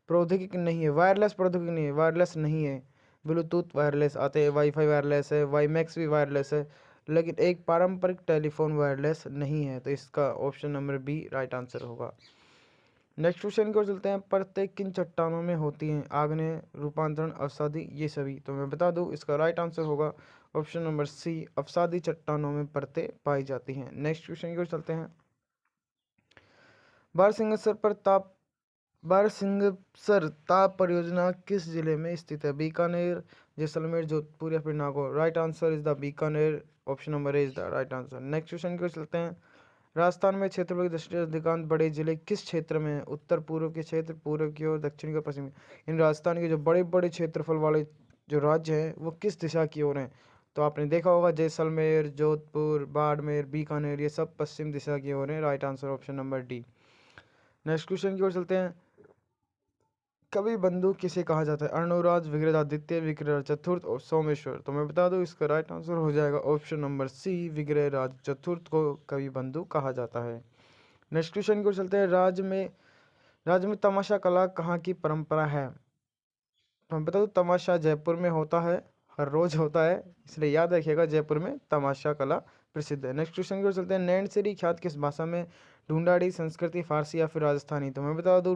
प्रौद्योगिकी नहीं है, वायरलेस प्रौद्योगिकी नहीं है, वायरलेस नहीं है। ब्लूटूथ वायरलेस आते हैं, वाईफाई वायरलेस है, वाईमैक्स भी वायरलेस है, लेकिन एक पारंपरिक टेलीफोन वायरलेस नहीं है। तो इसका option number B right answer होगा। नेक्स्ट क्वेश्चन की ओर चलते हैं। परतें किन चट्टानों में होती हैं? आग्नेय, रूपांतरण, अवसादी, ये सभी। तो मैं बता दूं इसका राइट आंसर होगा ऑप्शन नंबर सी, अवसादी चट्टानों में परतें पाई जाती हैं। नेक्स्ट क्वेश्चन की ओर चलते हैं। बारहसिंगसर ताप परियोजना किस जिले में स्थित है? बीकानेर, जैसलमेर, जोधपुर या फिर Nagaur? Right answer is the Bikaner. Option number A is the right answer. Next question की ओर चलते हैं। राजस्थान में क्षेत्रफल की दृष्टि से अधिकांश बड़े जिले किस क्षेत्र में है? उत्तर पूर्व के क्षेत्र, पूर्व की ओर, दक्षिण की ओर, पश्चिमी। इन राजस्थान के जो बड़े बड़े क्षेत्रफल वाले जो राज्य हैं वो किस दिशा की ओर हैं? तो आपने देखा होगा जैसलमेर, जोधपुर, बाड़मेर, बीकानेर, ये सब पश्चिम दिशा की ओर हैं। Right answer option number D. Next question की ओर चलते हैं। कवि बंधु किसे कहा जाता है? अर्णोराज, विग्रहादित्य, विग्रह चतुर्थ और सोमेश्वर। तो मैं बता दूं इसका राइट आंसर हो जाएगा ऑप्शन नंबर सी, विग्रहराज चतुर्थ को कवि बंधु कहा जाता है। नेक्स्ट क्वेश्चन की ओर चलते हैं। राज्य में तमाशा कला कहाँ की परंपरा है? तो मैं बता दूं तमाशा जयपुर में होता है, हर रोज होता है, इसलिए याद रखिएगा जयपुर में तमाशा कला प्रसिद्ध है। नेक्स्ट क्वेश्चन की ओर चलते हैं। नैनसिरी ख्यात किस भाषा में? ढूंढाड़ी, संस्कृति, फारसी या फिर राजस्थानी? तो मैं बता दूं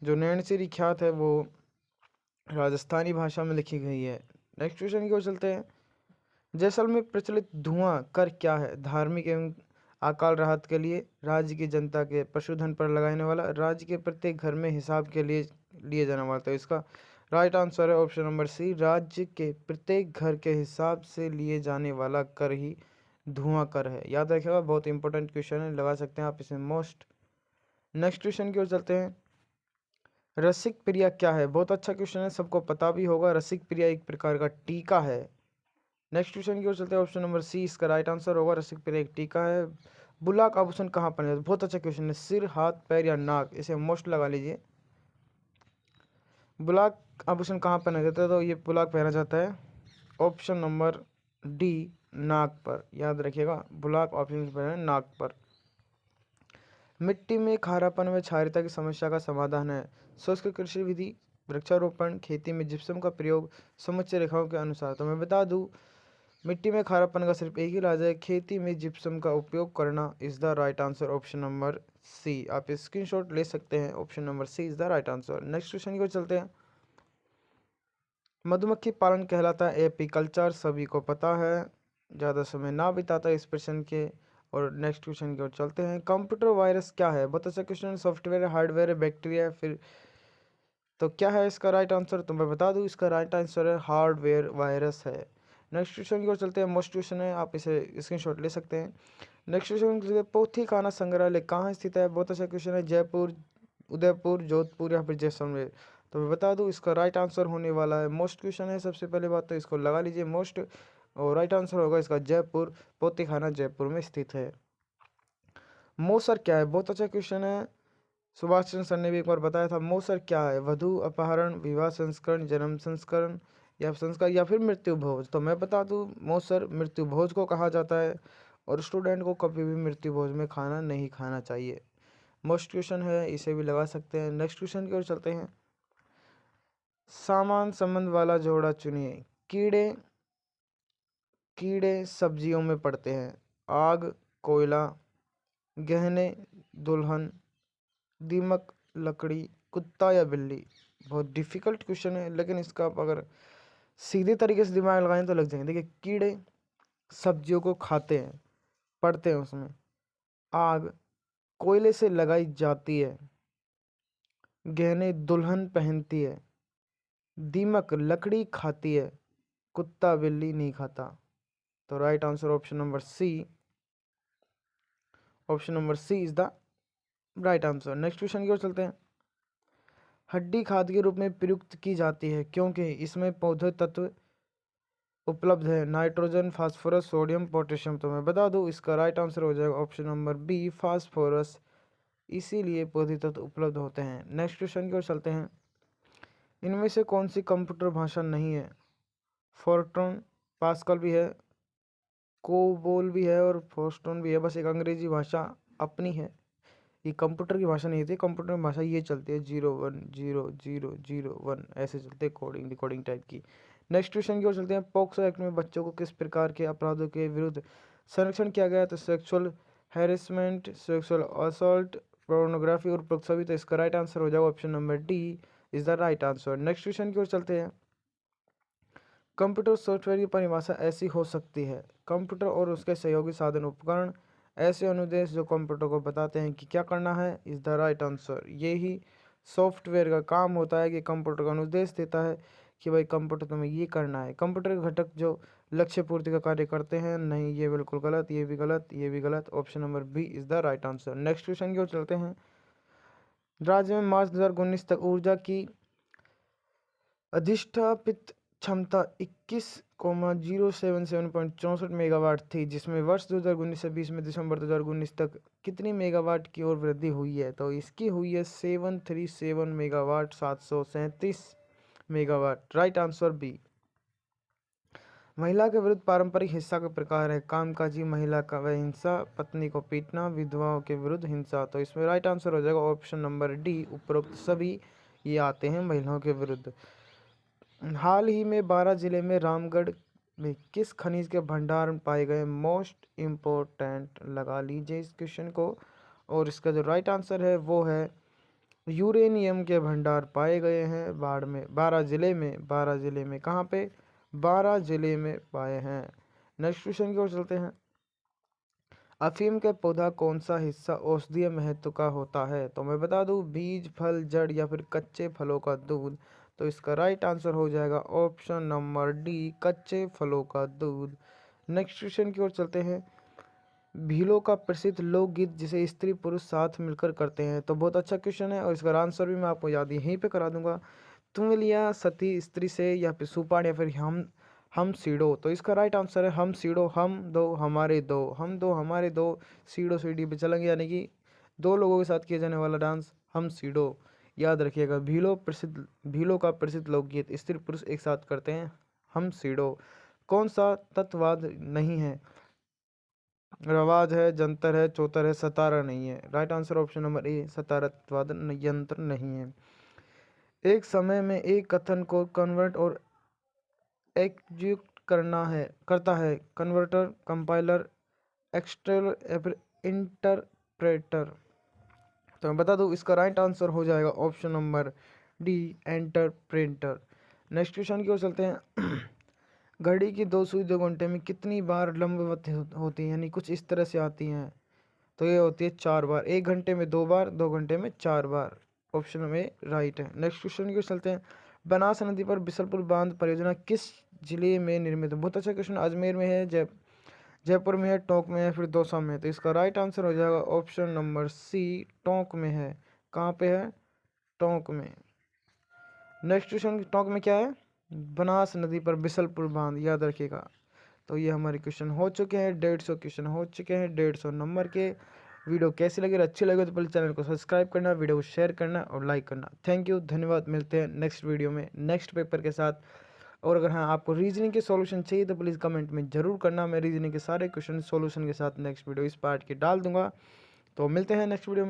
जो नैनसिरी ख्यात है वो राजस्थानी भाषा में लिखी गई है। नेक्स्ट क्वेश्चन की ओर चलते हैं। जैसलमेर में प्रचलित धुआं कर क्या है? धार्मिक एवं अकाल राहत के लिए, राज्य की जनता के पशुधन पर लगाने वाला, राज्य के प्रत्येक घर में हिसाब के लिए जाने वाला। तो इसका राइट आंसर है ऑप्शन नंबर सी, राज्य के प्रत्येक घर के हिसाब से लिए जाने वाला कर ही धुआं कर है। याद रखिएगा, बहुत इंपॉर्टेंट क्वेश्चन है, लगा सकते हैं आप इसे मोस्ट। नेक्स्ट क्वेश्चन की ओर चलते हैं। रसिक प्रिया क्या है? बहुत अच्छा क्वेश्चन है, सबको पता भी होगा। रसिक प्रिया एक प्रकार का टीका है। नेक्स्ट क्वेश्चन की ओर चलते हैं। ऑप्शन नंबर सी इसका राइट आंसर होगा। रसिक प्रिया एक टीका है। बुलाक आभूषण कहाँ पहना जाता है? बहुत अच्छा क्वेश्चन है। सिर, हाथ, पैर या नाक? इसे मोस्ट लगा लीजिए। बुलाक आभूषण कहाँ पहना जाता है? तो ये बुलाक पहना जाता है ऑप्शन नंबर डी, नाक पर। याद रखिएगा, बुलाक ऑप्शन पर है नाक पर। मिट्टी में खारापन व क्षारीयता की समस्या का समाधान है? शुष्क कृषि विधि, वृक्षारोपण, खेती में जिप्सम का प्रयोग, समुच्चय रेखाओं के अनुसार। तो मैं बता दूं मिट्टी में खारापन का सिर्फ एक ही इलाज है, खेती में जिप्सम का उपयोग करना। Is the right answer option number C. आप स्क्रीनशॉट ले सकते हैं, option number C is the right answer. Next question की ओर चलते हैं। मधुमक्खी पालन कहलाता है एपीकल्चर, सभी को पता है, ज़्यादा समय ना बिताता इस प्रश्न के। और नेक्स्ट क्वेश्चन की ओर चलते हैं। कंप्यूटर वायरस क्या है? बहुत अच्छा क्वेश्चन। सॉफ्टवेयर, हार्डवेयर, बैक्टीरिया, फिर तो क्या है इसका राइट आंसर? तो मैं बता दूं इसका राइट आंसर है हार्डवेयर वायरस है। नेक्स्ट क्वेश्चन की ओर चलते हैं। मोस्ट क्वेश्चन है, आप इसे स्क्रीनशॉट ले सकते हैं। नेक्स्ट क्वेश्चन, पोथी खाना संग्रहालय कहाँ स्थित है? बहुत अच्छा क्वेश्चन है। जयपुर, उदयपुर, जोधपुर या फिर जैसलमेर? तो मैं बता दूं इसका राइट आंसर होने वाला है, मोस्ट क्वेश्चन है, सबसे पहले बात तो इसको लगा लीजिए मोस्ट, और राइट आंसर होगा इसका जयपुर। पोथी खाना जयपुर में स्थित है। मोसर क्या है? बहुत अच्छा क्वेश्चन है, सुभाष चंद्र सर ने भी एक बार बताया था। मोसर क्या है? वधु अपहरण, विवाह संस्करण, जन्म संस्करण या संस्कार या फिर मृत्यु भोज? तो मैं बता दूं मोसर मृत्यु भोज को कहा जाता है, और स्टूडेंट को कभी भी मृत्यु भोज में खाना नहीं खाना चाहिए। मोस्ट क्वेश्चन है, इसे भी लगा सकते हैं। नेक्स्ट क्वेश्चन की ओर चलते हैं। सामान संबंध वाला जोड़ा चुनिए। कीड़े कीड़े सब्जियों में पड़ते हैं। आग, कोयला, गहने, दुल्हन, दीमक, लकड़ी, कुत्ता या बिल्ली? बहुत डिफिकल्ट क्वेश्चन है, लेकिन इसका आप अगर सीधे तरीके से दिमाग लगाएं तो लग जाएंगे। देखिए, कीड़े सब्जियों को खाते हैं, पड़ते हैं उसमें। आग कोयले से लगाई जाती है। गहने दुल्हन पहनती है। दीमक लकड़ी खाती है। कुत्ता बिल्ली नहीं खाता। तो right answer option number C, option number C is the right answer. Next question की ओर चलते हैं। हड्डी खाद के रूप में प्रयुक्त की जाती है क्योंकि इसमें पौधे तत्व उपलब्ध है। Nitrogen, phosphorus, sodium, potassium? तो मैं बता दूं इसका राइट आंसर हो जाएगा ऑप्शन नंबर बी, फास्फोरस, इसीलिए पौधे तत्व उपलब्ध होते हैं। नेक्स्ट क्वेश्चन की ओर चलते हैं। इनमें से कौन सी कंप्यूटर भाषा नहीं है? फोर्ट्रॉन, पास्कल भी है, कोबोल भी है और फोस्टोन भी है। बस एक अंग्रेजी भाषा अपनी है, ये कंप्यूटर की भाषा नहीं थी। कंप्यूटर की भाषा ये चलती है 010000 ऐसे चलते, कोडिंग टाइप की। नेक्स्ट क्वेश्चन की ओर चलते हैं। पोक्सो एक्ट में बच्चों को किस प्रकार के अपराधों के विरुद्ध संरक्षण किया गया है? तो sexual harassment, sexual assault, pornography और उपरोक्त सभी। तो इसका राइट आंसर हो जाएगा option number D is the right answer. Next question की ओर चलते हैं। कंप्यूटर सॉफ्टवेयर की परिभाषा ऐसी हो सकती है। कंप्यूटर और उसके सहयोगी साधन उपकरण ऐसे अनुदेश जो कंप्यूटर को बताते हैं कि क्या करना है इज द राइट आंसर। यही सॉफ्टवेयर का काम होता है कि कंप्यूटर का अनुदेश देता है कि भाई कंप्यूटर तुम्हें ये करना है। कंप्यूटर के घटक जो लक्ष्य पूर्ति का कार्य करते हैं, नहीं, ये बिल्कुल गलत, ये भी गलत, ये भी गलत। Option number B is the right answer. Next question की ओर चलते हैं। राज्य में मार्च 2019 तक ऊर्जा की अधिष्ठापित क्षमता 21,077.64 मेगावाट थी, जिसमें वर्ष 2019 से 20 में दिसंबर 2019 तक कितनी मेगावाट की ओर वृद्धि हुई है? तो इसकी हुई है 737 megawatt, 737 megawatt. Right answer B. महिला के विरुद्ध पारंपरिक हिंसा का प्रकार है। कामकाजी महिला का वह हिंसा, पत्नी को पीटना, विधवाओं के विरुद्ध हिंसा। तो इसमें राइट आंसर हो जाएगा ऑप्शन नंबर डी, उपरोक्त सभी ये आते हैं महिलाओं के विरुद्ध। हाल ही में बारां जिले में रामगढ़ में किस खनिज के भंडार पाए गए? मोस्ट इम्पोर्टेंट लगा लीजिए इस क्वेश्चन को, और इसका जो राइट आंसर है वो है यूरेनियम के भंडार पाए गए हैं बारां जिले में कहाँ पे? बारां जिले में पाए हैं। नेक्स्ट क्वेश्चन की ओर चलते हैं। अफीम के पौधा कौन सा हिस्सा औषधीय महत्व का होता है? तो मैं बता दूं, बीज, फल, जड़ या फिर कच्चे फलों का दूध। तो इसका राइट आंसर हो जाएगा ऑप्शन नंबर डी, कच्चे फलों का दूध। नेक्स्ट क्वेश्चन की ओर चलते हैं। भीलों का प्रसिद्ध लोकगीत जिसे स्त्री पुरुष साथ मिलकर करते हैं। तो बहुत अच्छा क्वेश्चन है और इसका आंसर भी मैं आपको याद यहीं पे करा दूंगा। तुम लिया सती स्त्री से, या फिर सुपाड़, या फिर हम सीढ़ो। तो इसका राइट आंसर है हम सीढ़ो। हम दो हमारे दो, हम दो हमारे दो, सीढ़ो सीढ़ी पे चलेंगे, यानी कि दो लोगों के साथ किया जाने वाला डांस हम सीढ़ो। याद रखिएगा, भीलों का प्रसिद्ध लोकगीत स्त्री पुरुष एक साथ करते हैं हम सीढ़ो। कौन सा तत्ववाद नहीं है? रवाज है, जंतर है, चौतर है, सतारा नहीं है। Right answer option number A, Satara तत्ववाद यंत्र नहीं है। एक समय में एक कथन को कन्वर्ट और एग्जीक्यूट करता है कन्वर्टर, कंपाइलर, एक्सटर्नल या फिर इंटरप्रेटर। तो मैं बता दूं, इसका राइट आंसर हो जाएगा option number D, interpreter. Next question की ओर चलते हैं। घड़ी की दो सुई 2 घंटे में कितनी बार लंबवत होती हैं, यानी कुछ इस तरह से आती हैं? तो ये होती है 4 बार। 1 घंटे में 2 बार, 2 घंटे में 4 बार। ऑप्शन में राइट है। नेक्स्ट क्वेश्चन की ओर चलते हैं। बनास नदी पर बिसलपुर बांध परियोजना किस जिले में निर्मित है? बहुत अच्छा क्वेश्चन। अजमेर में है, जयपुर में है, टोंक में है, फिर दौसा में है। तो इसका राइट आंसर हो जाएगा ऑप्शन नंबर सी, टोंक में है। कहाँ पे है? टोंक में। नेक्स्ट क्वेश्चन, टोंक में क्या है? बनास नदी पर बिसलपुर बांध, याद रखिएगा। तो ये हमारे क्वेश्चन हो चुके हैं, 150 क्वेश्चन हो चुके हैं 150 नंबर के। वीडियो कैसी लगी? अच्छी लगे तो प्लीज़ चैनल को सब्सक्राइब करना, वीडियो को शेयर करना और लाइक करना। थैंक यू, धन्यवाद। मिलते हैं नेक्स्ट वीडियो में नेक्स्ट पेपर के साथ। और अगर हाँ आपको रीजनिंग के सॉल्यूशन चाहिए तो प्लीज़ कमेंट में ज़रूर करना। मैं रीजनिंग के सारे क्वेश्चन सॉल्यूशन के साथ नेक्स्ट वीडियो इस पार्ट की डाल दूंगा। तो मिलते हैं नेक्स्ट वीडियो में।